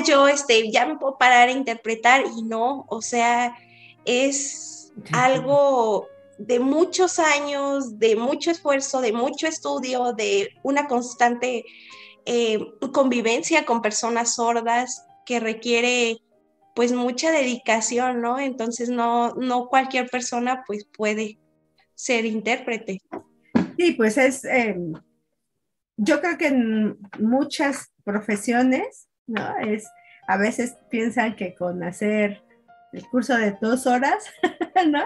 yo ya me puedo parar a interpretar y no, o sea, es algo de muchos años, de mucho esfuerzo, de mucho estudio, de una constante convivencia con personas sordas que requiere pues mucha dedicación, ¿no? Entonces no cualquier persona pues puede ser intérprete. Sí, pues yo creo que en muchas profesiones, ¿no? A veces piensan que con hacer el curso de 2 horas, ¿no?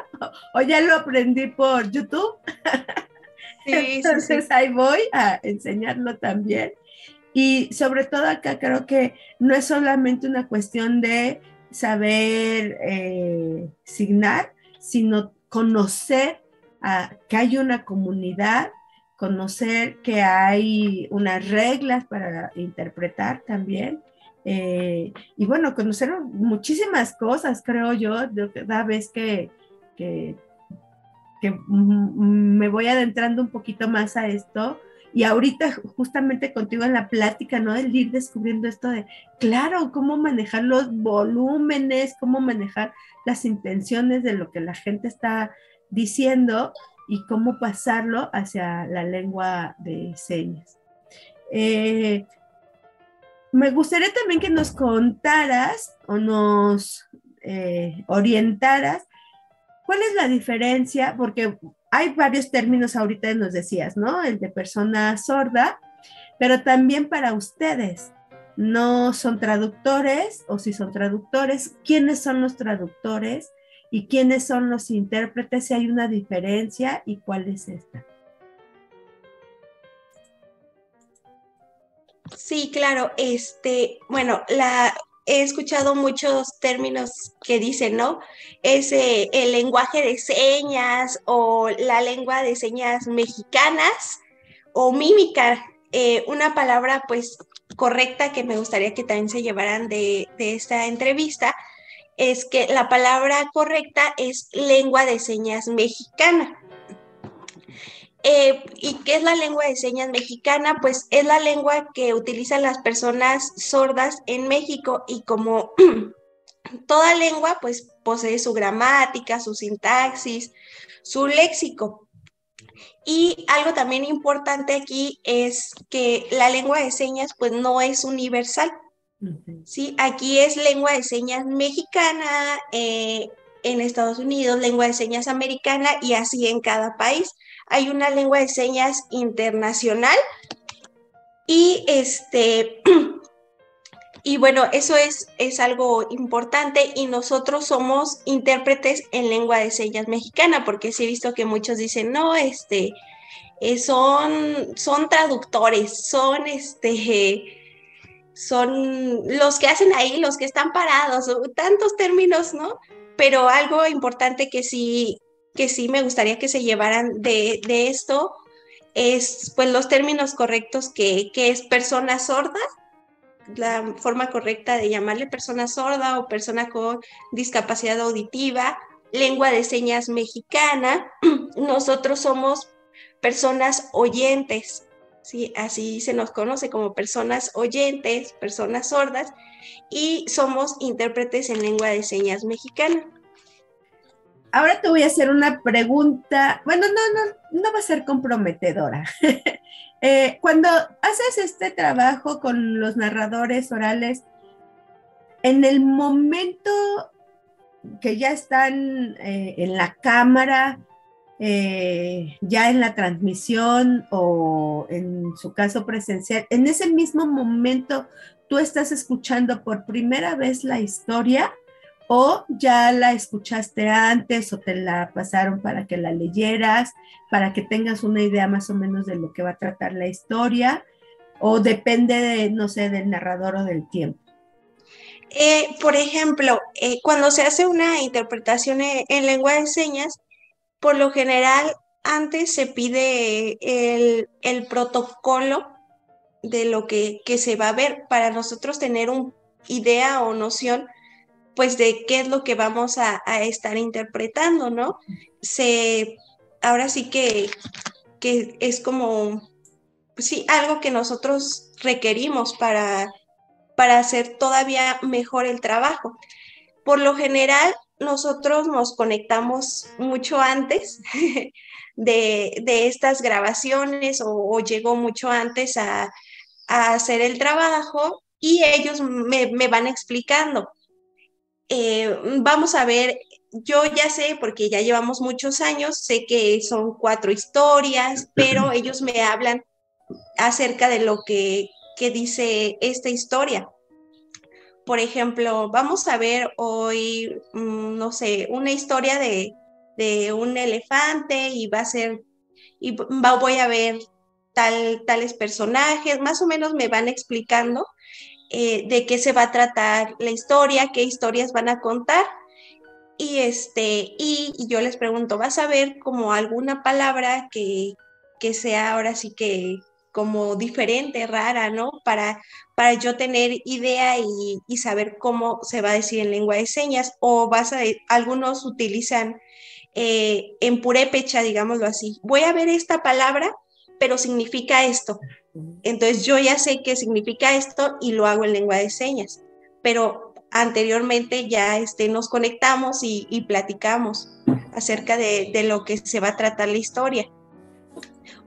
O ya lo aprendí por YouTube. Sí, Entonces sí. ahí voy a enseñarlo también. Y sobre todo acá creo que no es solamente una cuestión de saber signar, sino conocer que hay una comunidad, conocer que hay unas reglas para interpretar también. Y bueno, conocer muchísimas cosas, creo yo, cada vez que, que me voy adentrando un poquito más a esto. Y ahorita justamente contigo en la plática, ¿no? El ir descubriendo esto de, claro, cómo manejar los volúmenes, cómo manejar las intenciones de lo que la gente está diciendo y cómo pasarlo hacia la lengua de señas. Me gustaría también que nos contaras o nos orientaras cuál es la diferencia, porque hay varios términos ahorita nos decías, ¿no? El de persona sorda, pero también para ustedes, ¿no son traductores o si son traductores? ¿Quiénes son los traductores y quiénes son los intérpretes? Si hay una diferencia y cuál es esta. Sí, claro. Bueno, he escuchado muchos términos que dicen, ¿no? Es el lenguaje de señas o la lengua de señas mexicanas o mímica. Una palabra, pues, correcta que me gustaría que también se llevaran de esta entrevista es que la palabra correcta es lengua de señas mexicana. ¿Y qué es la lengua de señas mexicana? Pues es la lengua que utilizan las personas sordas en México y como toda lengua, pues posee su gramática, su sintaxis, su léxico. Y algo también importante aquí es que la lengua de señas pues no es universal, ¿sí? Aquí es lengua de señas mexicana, en Estados Unidos, lengua de señas americana y así en cada país. Hay una lengua de señas internacional y y bueno, eso es algo importante y nosotros somos intérpretes en lengua de señas mexicana, porque sí he visto que muchos dicen, no, son traductores, son los que hacen ahí, los que están parados, tantos términos, ¿no? Pero algo importante que sí que sí me gustaría que se llevaran de esto es pues los términos correctos que es persona sorda, la forma correcta de llamarle persona sorda o persona con discapacidad auditiva, lengua de señas mexicana. Nosotros somos personas oyentes, ¿sí? Así se nos conoce como personas oyentes, personas sordas, y somos intérpretes en lengua de señas mexicana. Ahora te voy a hacer una pregunta, bueno, no va a ser comprometedora. Cuando haces este trabajo con los narradores orales, en el momento que ya están en la cámara, ya en la transmisión o en su caso presencial, en ese mismo momento tú estás escuchando por primera vez la historia o ya la escuchaste antes o te la pasaron para que la leyeras, para que tengas una idea más o menos de lo que va a tratar la historia, o depende de, no sé, del narrador o del tiempo. Por ejemplo, cuando se hace una interpretación en lengua de señas, por lo general antes se pide el protocolo de lo que se va a ver para nosotros tener una idea o noción pues de qué es lo que vamos a estar interpretando, ¿no? Ahora sí que es como, pues sí, algo que nosotros requerimos para hacer todavía mejor el trabajo. Por lo general, nosotros nos conectamos mucho antes de estas grabaciones o llegó mucho antes a hacer el trabajo y ellos me van explicando. Vamos a ver, yo ya sé, porque ya llevamos muchos años, sé que son 4 historias, pero ellos me hablan acerca de lo que dice esta historia. Por ejemplo, vamos a ver hoy, no sé, una historia de un elefante y va a ser, voy a ver tales personajes, más o menos me van explicando de qué se va a tratar la historia, qué historias van a contar. Y yo les pregunto, ¿vas a ver como alguna palabra que sea ahora sí que como diferente, rara, ¿no? Para yo tener idea y saber cómo se va a decir en lengua de señas, o algunos utilizan en purépecha, digámoslo así. Voy a ver esta palabra, pero significa esto. Entonces yo ya sé qué significa esto y lo hago en lengua de señas, pero anteriormente ya nos conectamos y platicamos acerca de lo que se va a tratar la historia.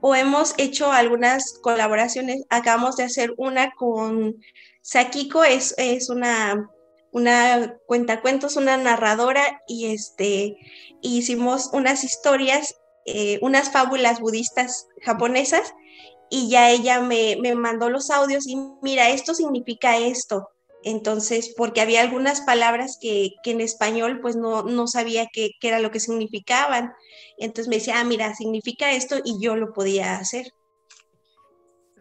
O hemos hecho algunas colaboraciones, acabamos de hacer una con Sakiko, es una cuentacuentos, una narradora, y hicimos unas historias, unas fábulas budistas japonesas, y ya ella me mandó los audios y mira, esto significa esto. Entonces, porque había algunas palabras que en español pues no sabía qué era lo que significaban. Entonces me decía, mira, significa esto, y yo lo podía hacer.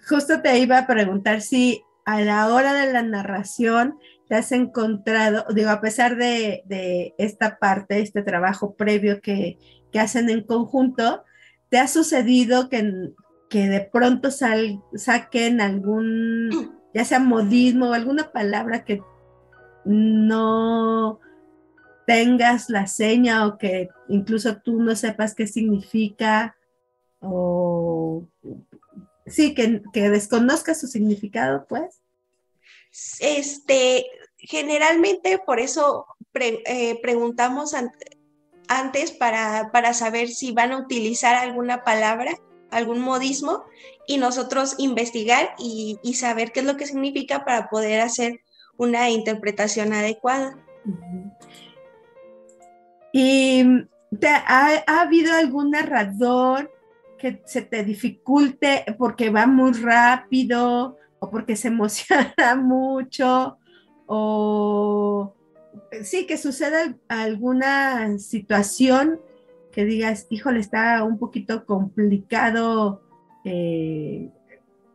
Justo te iba a preguntar si a la hora de la narración te has encontrado, digo, a pesar de esta parte, este trabajo previo que hacen en conjunto, ¿te ha sucedido que de pronto saquen algún, ya sea modismo o alguna palabra que no tengas la seña o que incluso tú no sepas qué significa, o sí, que desconozcas su significado, pues? Generalmente por eso preguntamos antes para saber si van a utilizar alguna palabra, algún modismo, y nosotros investigar y saber qué es lo que significa para poder hacer una interpretación adecuada. ¿Y ha habido algún narrador que se te dificulte porque va muy rápido o porque se emociona mucho, o sí, que suceda alguna situación que digas, híjole, está un poquito complicado,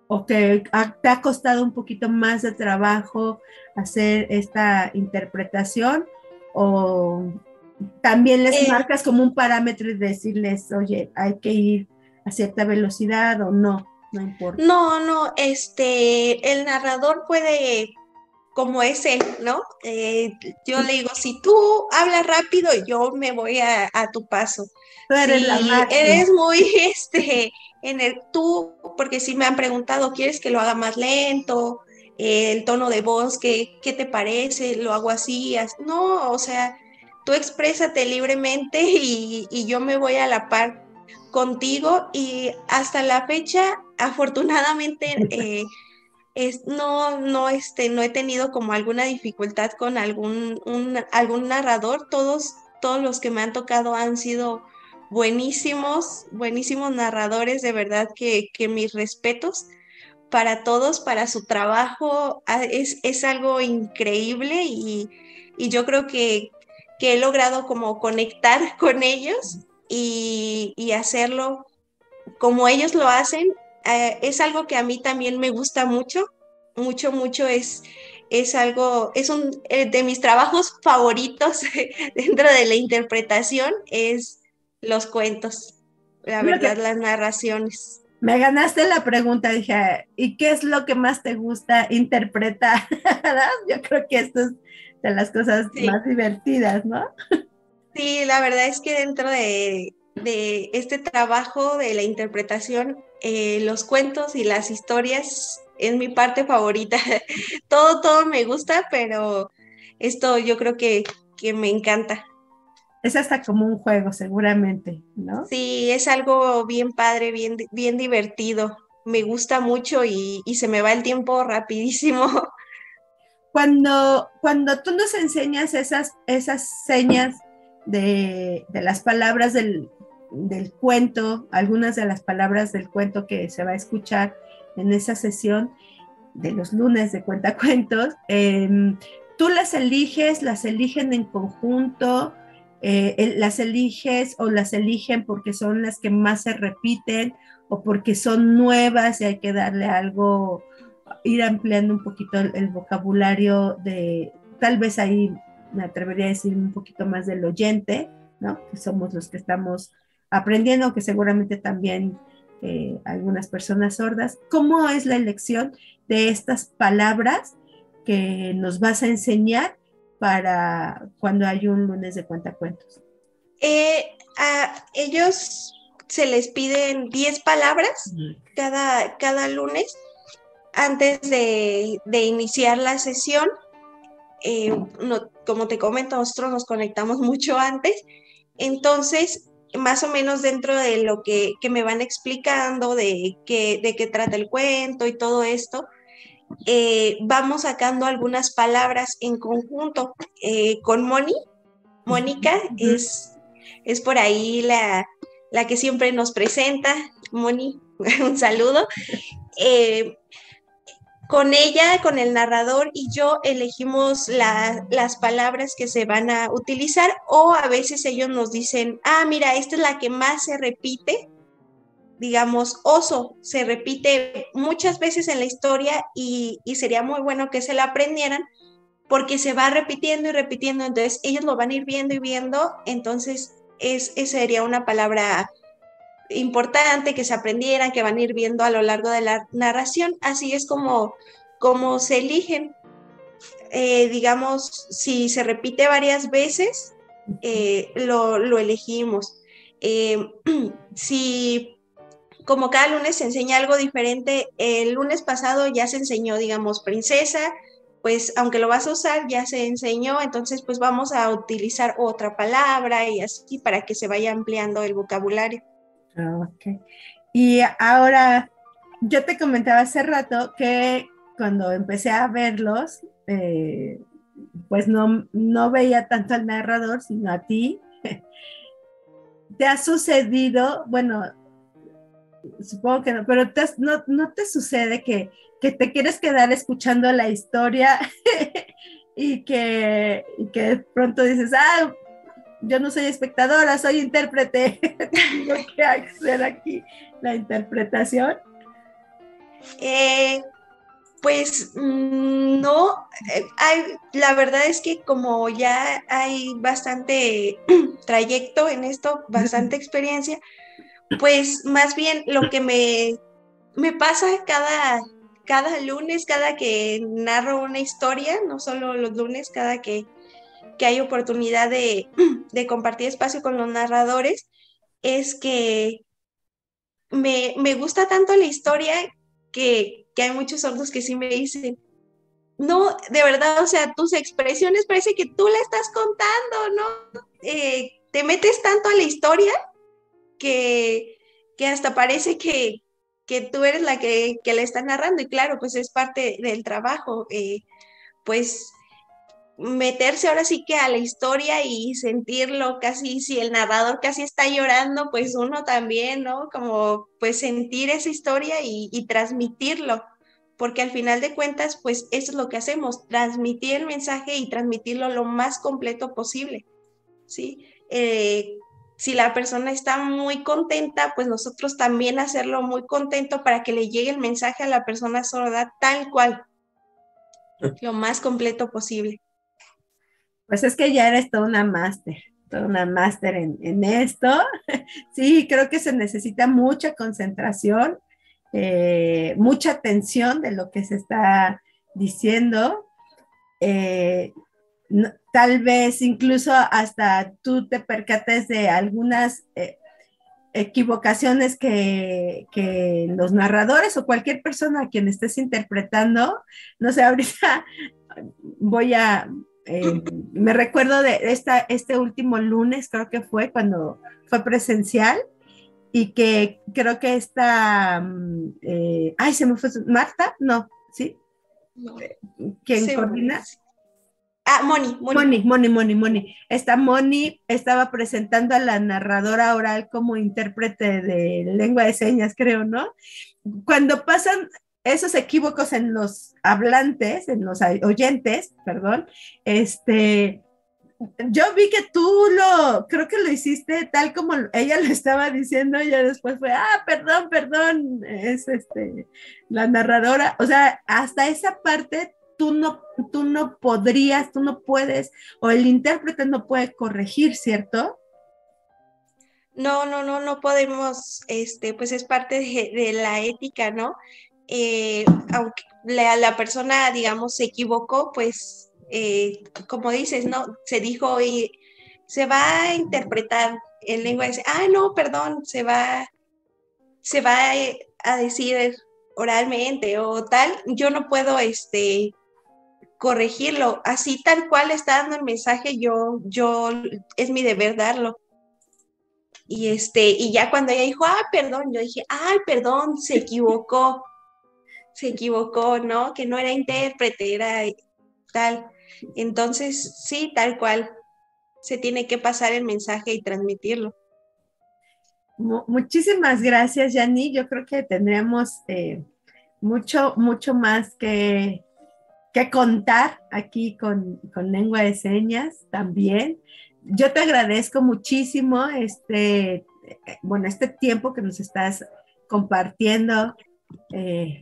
o que te ha costado un poquito más de trabajo hacer esta interpretación, o también les Eh, marcas como un parámetro y decirles, oye, hay que ir a cierta velocidad o no, no importa. no, el narrador puede, como es él, ¿no? Yo le digo, si tú hablas rápido, yo me voy a tu paso. Tú eres la Si máxima. eres muy, tú, porque si me han preguntado, ¿quieres que lo haga más lento? El tono de voz, ¿qué te parece? ¿Lo hago así? No, o sea, tú exprésate libremente y yo me voy a la par contigo y hasta la fecha, afortunadamente, no he tenido como alguna dificultad con algún narrador. Todos los que me han tocado han sido buenísimos, buenísimos narradores, de verdad que mis respetos para todos, para su trabajo, es algo increíble y yo creo que he logrado como conectar con ellos y hacerlo como ellos lo hacen. Es algo que a mí también me gusta mucho, mucho, es algo, de mis trabajos favoritos dentro de la interpretación, es los cuentos, la Lo verdad, que las narraciones. me ganaste la pregunta, dije, ¿y qué es lo que más te gusta interpretar? Yo creo que esto es de las cosas Sí, más divertidas, ¿no? sí, la verdad es que dentro de este trabajo de la interpretación, los cuentos y las historias es mi parte favorita. Todo me gusta, pero esto yo creo que me encanta. Es hasta como un juego, seguramente, ¿no? Sí, es algo bien padre, bien divertido. Me gusta mucho y se me va el tiempo rapidísimo. Cuando tú nos enseñas esas señas de las palabras del cuento, algunas de las palabras del cuento que se va a escuchar en esa sesión de los lunes de cuentacuentos, tú las eligen en conjunto, las eliges o las eligen porque son las que más se repiten o porque son nuevas y hay que darle algo, ir ampliando un poquito el vocabulario de, tal vez ahí me atrevería a decir un poquito más del oyente, ¿no? Que somos los que estamos aprendiendo, que seguramente también algunas personas sordas. ¿Cómo es la elección de estas palabras que nos vas a enseñar para cuando hay un lunes de cuentacuentos? A ellos se les piden 10 palabras cada lunes antes de iniciar la sesión. Como te comento, nosotros nos conectamos mucho antes, entonces más o menos dentro de lo que me van explicando de qué trata el cuento y todo esto, vamos sacando algunas palabras en conjunto con Mónica es por ahí la que siempre nos presenta. Moni, un saludo. Eh, con ella, con el narrador y yo elegimos las palabras que se van a utilizar o a veces ellos nos dicen, mira, esta es la que más se repite. Digamos, oso se repite muchas veces en la historia y sería muy bueno que se la aprendieran porque se va repitiendo y repitiendo, entonces ellos lo van a ir viendo y viendo, entonces sería una palabra importante que se aprendieran, que van a ir viendo a lo largo de la narración, así es como se eligen. Digamos, si se repite varias veces, lo elegimos. Si como cada lunes se enseña algo diferente, el lunes pasado ya se enseñó, digamos, princesa, pues aunque lo vas a usar, ya se enseñó, entonces pues vamos a utilizar otra palabra y así para que se vaya ampliando el vocabulario. Ok. Y ahora, yo te comentaba hace rato que cuando empecé a verlos, pues no veía tanto al narrador, sino a ti. ¿Te ha sucedido, bueno, supongo que no, pero no te sucede que te quieres quedar escuchando la historia y que de pronto dices, yo no soy espectadora, soy intérprete, tengo que hacer aquí la interpretación? Eh, Pues no, la verdad es que como ya hay bastante trayecto en esto, bastante experiencia, pues más bien lo que me pasa cada lunes, cada que narro una historia, no solo los lunes, cada que hay oportunidad de compartir espacio con los narradores, es que me gusta tanto la historia que hay muchos sordos que sí me dicen, no, de verdad, o sea, tus expresiones parece que tú la estás contando, ¿no? Te metes tanto a la historia que, que hasta parece que tú eres la que la está narrando y claro, pues es parte del trabajo, pues meterse ahora sí que a la historia y sentirlo casi, si el narrador casi está llorando, pues uno también, ¿no? Como pues sentir esa historia y transmitirlo, porque al final de cuentas, pues eso es lo que hacemos, transmitir el mensaje y transmitirlo lo más completo posible, ¿sí? Si la persona está muy contenta, pues nosotros también hacerlo muy contento para que le llegue el mensaje a la persona sorda tal cual, lo más completo posible. Pues es que ya eres toda una máster en esto. Sí, creo que se necesita mucha concentración, mucha atención de lo que se está diciendo. Tal vez incluso hasta tú te percates de algunas equivocaciones que los narradores o cualquier persona a quien estés interpretando, no sé, ahorita voy a, me recuerdo de este último lunes, creo que fue cuando fue presencial, y que creo que ay, se me fue, Marta, no, ¿sí? No, ¿Quién coordina? Moni. Esta Moni estaba presentando a la narradora oral como intérprete de lengua de señas, creo, ¿no? Cuando pasan esos equívocos en los hablantes, en los oyentes, perdón, yo vi que creo que lo hiciste tal como ella lo estaba diciendo, y ya después fue, perdón, es la narradora, o sea, hasta esa parte tú no podrías, tú no puedes, o el intérprete no puede corregir, ¿cierto? No podemos, pues es parte de la ética, ¿no? Aunque la persona, digamos, se equivocó, pues, como dices, ¿no? Se dijo y se va a interpretar en lengua de no, perdón, se va a decir oralmente o tal, yo no puedo, corregirlo, así tal cual está dando el mensaje, es mi deber darlo. Y ya cuando ella dijo, perdón, yo dije, perdón, se equivocó, ¿no? Que no era intérprete, era tal. Entonces, sí, tal cual, se tiene que pasar el mensaje y transmitirlo. Muchísimas gracias, Yani. Yo creo que tendríamos mucho más que contar aquí con lengua de señas también. Yo te agradezco muchísimo este tiempo que nos estás compartiendo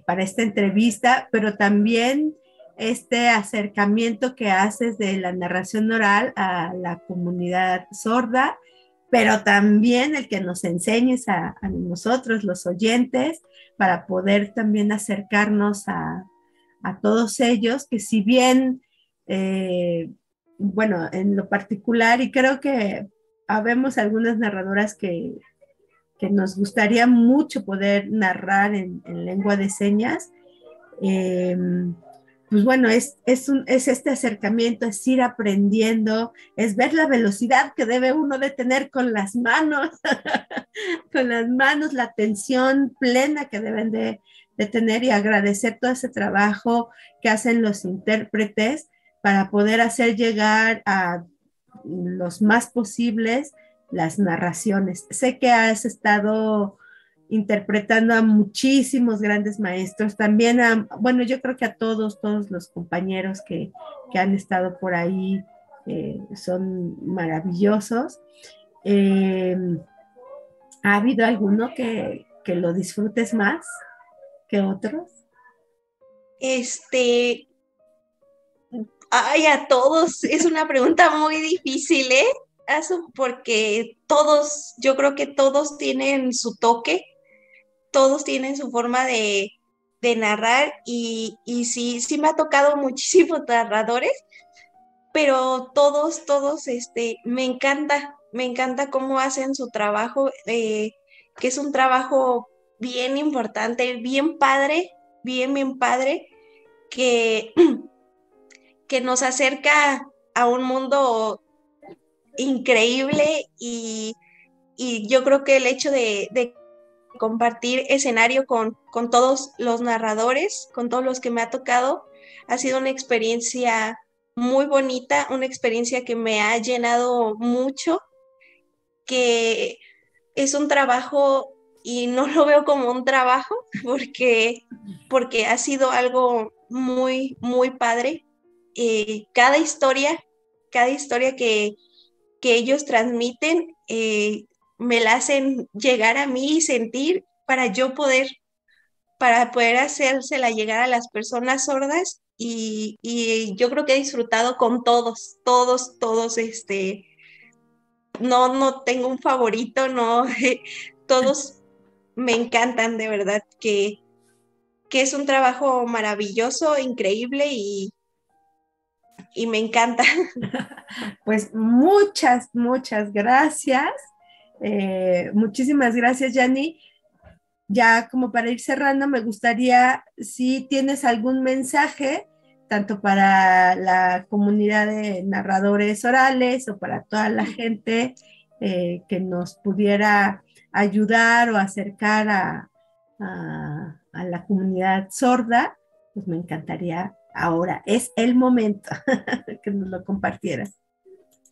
para esta entrevista, pero también este acercamiento que haces de la narración oral a la comunidad sorda, pero también el que nos enseñes a nosotros, los oyentes, para poder también acercarnos a todos ellos, que si bien, bueno, en lo particular, y creo que habemos algunas narradoras que nos gustaría mucho poder narrar en lengua de señas, pues bueno, es este acercamiento, es ir aprendiendo, es ver la velocidad que debe uno de tener con las manos, con las manos, la atención plena que deben de tener, y agradecer todo ese trabajo que hacen los intérpretes para poder hacer llegar a los más posibles las narraciones. Sé que has estado interpretando a muchísimos grandes maestros, también bueno, yo creo que a todos los compañeros que han estado por ahí, son maravillosos. ¿Ha habido alguno que lo disfrutes más que otros? Este, ay, a todos, es una pregunta muy difícil, ¿eh? Porque todos, yo creo que todos tienen su toque, todos tienen su forma de narrar y sí, sí me ha tocado muchísimos narradores, pero todos, me encanta cómo hacen su trabajo, que es un trabajo bien importante, bien padre, que, que nos acerca a un mundo increíble y yo creo que el hecho de compartir escenario con todos los narradores, con todos los que me ha tocado, ha sido una experiencia muy bonita, una experiencia que me ha llenado mucho, que es un trabajo y no lo veo como un trabajo porque ha sido algo muy padre. Cada historia que ellos transmiten, me la hacen llegar a mí y sentir para poder hacérsela llegar a las personas sordas y yo creo que he disfrutado con todos, no tengo un favorito, no, todos me encantan de verdad, que es un trabajo maravilloso, increíble y me encanta. Pues muchas gracias. Muchísimas gracias, Yani. Ya como para ir cerrando, me gustaría si tienes algún mensaje, tanto para la comunidad de narradores orales o para toda la gente que nos pudiera ayudar o acercar a la comunidad sorda, pues me encantaría ahora, es el momento que nos lo compartieras.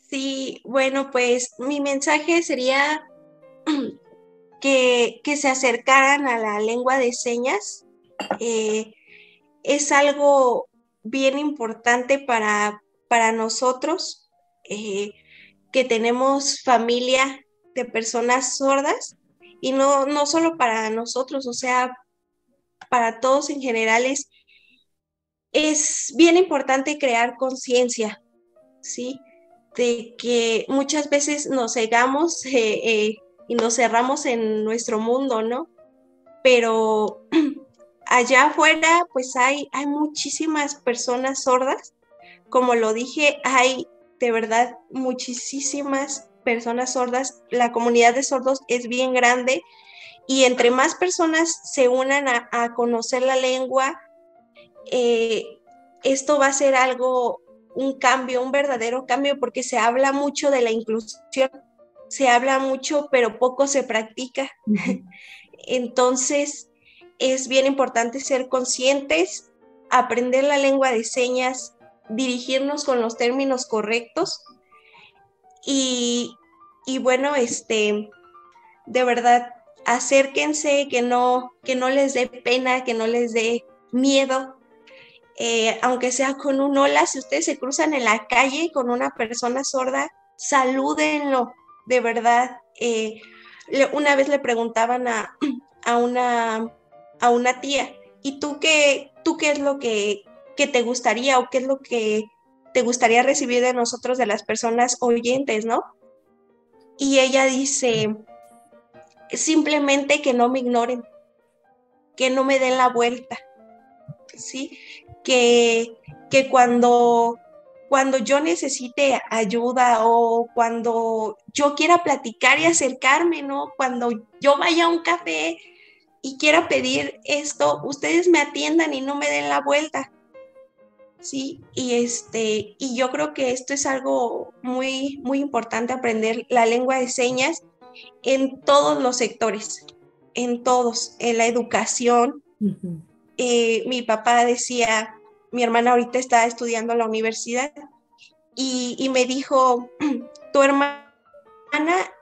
Sí, bueno, pues mi mensaje sería que se acercaran a la lengua de señas. Es algo bien importante para nosotros, que tenemos familia de personas sordas, y no solo para nosotros, o sea, para todos en general es bien importante crear conciencia, ¿sí? De que muchas veces nos cegamos y nos cerramos en nuestro mundo, ¿no? Pero allá afuera, pues hay muchísimas personas sordas. Como lo dije, hay de verdad muchísimas personas sordas. La comunidad de sordos es bien grande y entre más personas se unan a conocer la lengua, esto va a ser un cambio, un verdadero cambio, porque se habla mucho de la inclusión, se habla mucho, pero poco se practica. Entonces, es bien importante ser conscientes, aprender la lengua de señas, dirigirnos con los términos correctos y bueno, de verdad, acérquense, que no les dé pena, que no les dé miedo, aunque sea con un hola. Si ustedes se cruzan en la calle con una persona sorda, salúdenlo, de verdad. Una vez le preguntaban a una tía, ¿y tú qué es lo que te gustaría o qué es lo que te gustaría recibir de nosotros, de las personas oyentes, ¿no? Y ella dice, simplemente que no me ignoren, que no me den la vuelta, ¿sí? Que cuando yo necesite ayuda o cuando yo quiera platicar y acercarme, ¿no? Cuando yo vaya a un café y quiera pedir esto, ustedes me atiendan y no me den la vuelta, ¿sí? Y yo creo que esto es algo muy importante, aprender la lengua de señas en todos los sectores, en todos, en la educación. Uh-huh. Mi papá decía, mi hermana ahorita está estudiando en la universidad y me dijo, tu hermana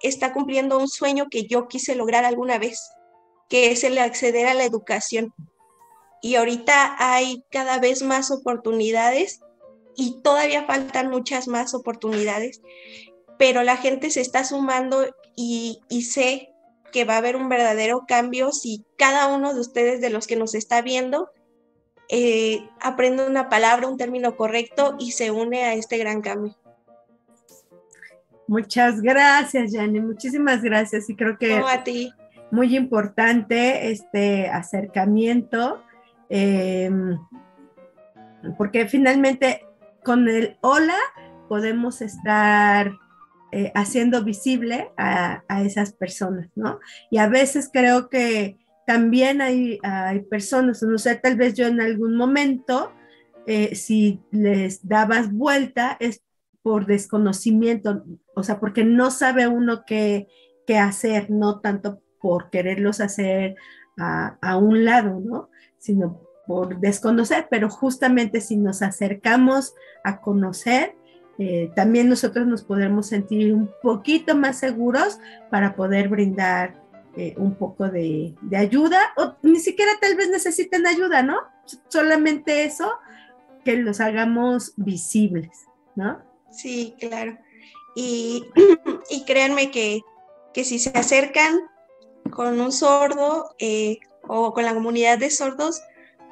está cumpliendo un sueño que yo quise lograr alguna vez, que es el acceder a la educación. Y ahorita hay cada vez más oportunidades y todavía faltan muchas más oportunidades, pero la gente se está sumando y sé que va a haber un verdadero cambio si cada uno de ustedes, de los que nos está viendo, aprende una palabra, un término correcto y se une a este gran cambio. Muchas gracias, Yanni, muchísimas gracias. Y creo que No, a ti. muy importante este acercamiento, porque finalmente con el hola podemos estar haciendo visible a esas personas, ¿no? Y a veces creo que también hay personas, no sé, tal vez yo en algún momento, si les dabas vuelta, es por desconocimiento, o sea, porque no sabe uno qué hacer, no tanto por quererlos hacer a un lado, ¿no? Sino por desconocer, pero justamente si nos acercamos a conocer, también nosotros nos podremos sentir un poquito más seguros para poder brindar un poco de ayuda, o ni siquiera tal vez necesiten ayuda, ¿no? Solamente eso, que los hagamos visibles, ¿no? Sí, claro. Y créanme que si se acercan con un sordo o con la comunidad de sordos,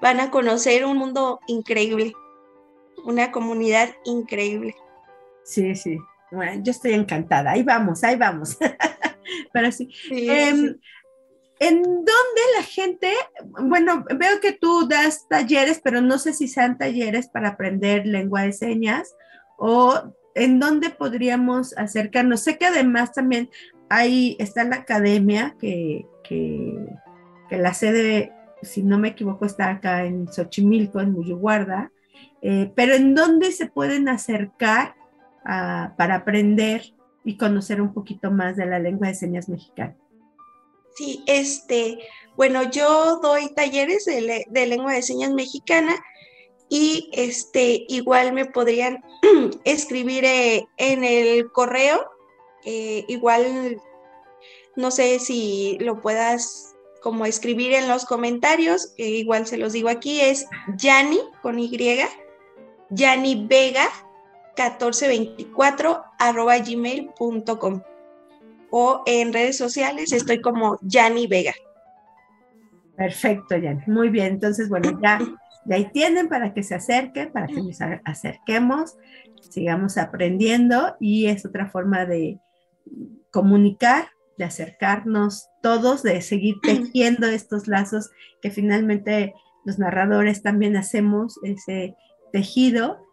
van a conocer un mundo increíble, una comunidad increíble. Sí, sí. Bueno, yo estoy encantada. Ahí vamos, ahí vamos. Pero sí. Sí, sí. ¿En dónde la gente, bueno, veo que tú das talleres, pero no sé si sean talleres para aprender lengua de señas, o en dónde podríamos acercarnos? Sé que además también está la academia, que la sede, si no me equivoco, está acá en Xochimilco, en Muyuguarda, pero ¿en dónde se pueden acercar para aprender y conocer un poquito más de la lengua de señas mexicana? Sí, bueno, yo doy talleres de lengua de señas mexicana y igual me podrían escribir en el correo, igual no sé si lo puedas como escribir en los comentarios, igual se los digo aquí, es Yanni con Y, Yanni Vega 1424@gmail.com, o en redes sociales estoy como Yanni Vega. Perfecto, Yanni. Muy bien. Entonces, bueno, ya ahí tienen para que se acerquen, para que nos acerquemos, sigamos aprendiendo, y es otra forma de comunicar, de acercarnos todos, de seguir tejiendo estos lazos que finalmente los narradores también hacemos, ese tejido,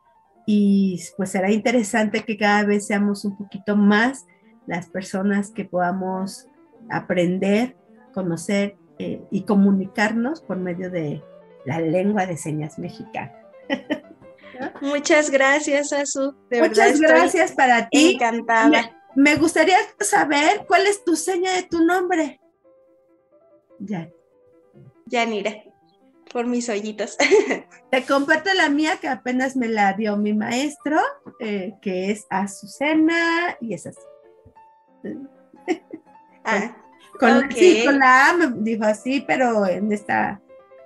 y pues será interesante que cada vez seamos un poquito más las personas que podamos aprender, conocer y comunicarnos por medio de la lengua de señas mexicana. Muchas gracias, Azu. Muchas gracias para ti. Encantada. Me gustaría saber cuál es tu seña de tu nombre. Yanira, por mis hoyitos. Te comparto la mía, que apenas me la dio mi maestro, que es Azucena, y es así. Okay. Con la A me dijo así, pero en esta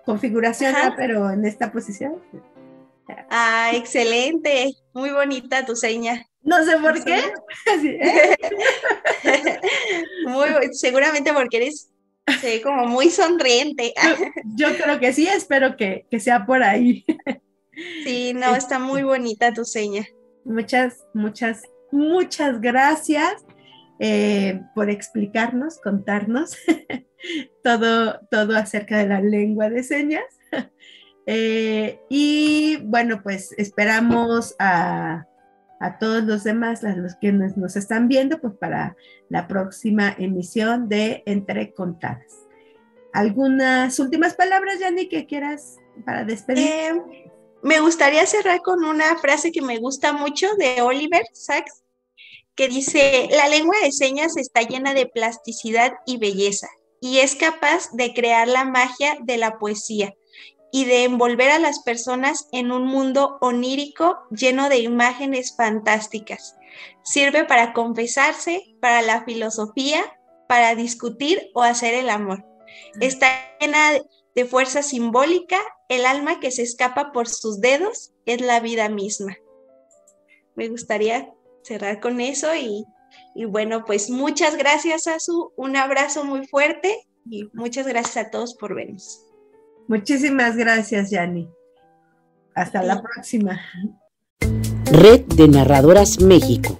configuración, pero en esta posición. Excelente, muy bonita tu seña. No sé por qué. Así, seguramente porque eres como muy sonriente. Yo creo que sí, espero que sea por ahí. Sí, no, está muy bonita tu seña. Muchas gracias por explicarnos, contarnos todo acerca de la lengua de señas. Y bueno, pues esperamos a todos los demás, a los que nos están viendo, pues para la próxima emisión de Entre Contadas. ¿Algunas últimas palabras, Yanni, que quieras para despedir? Me gustaría cerrar con una frase que me gusta mucho de Oliver Sacks, que dice: la lengua de señas está llena de plasticidad y belleza, y es capaz de crear la magia de la poesía y de envolver a las personas en un mundo onírico lleno de imágenes fantásticas. Sirve para confesarse, para la filosofía, para discutir o hacer el amor. Está llena de fuerza simbólica, el alma que se escapa por sus dedos es la vida misma. Me gustaría cerrar con eso y bueno, pues muchas gracias, Azu, un abrazo muy fuerte y muchas gracias a todos por vernos. Muchísimas gracias, Yanni. Hasta la próxima. Red de Narradoras México.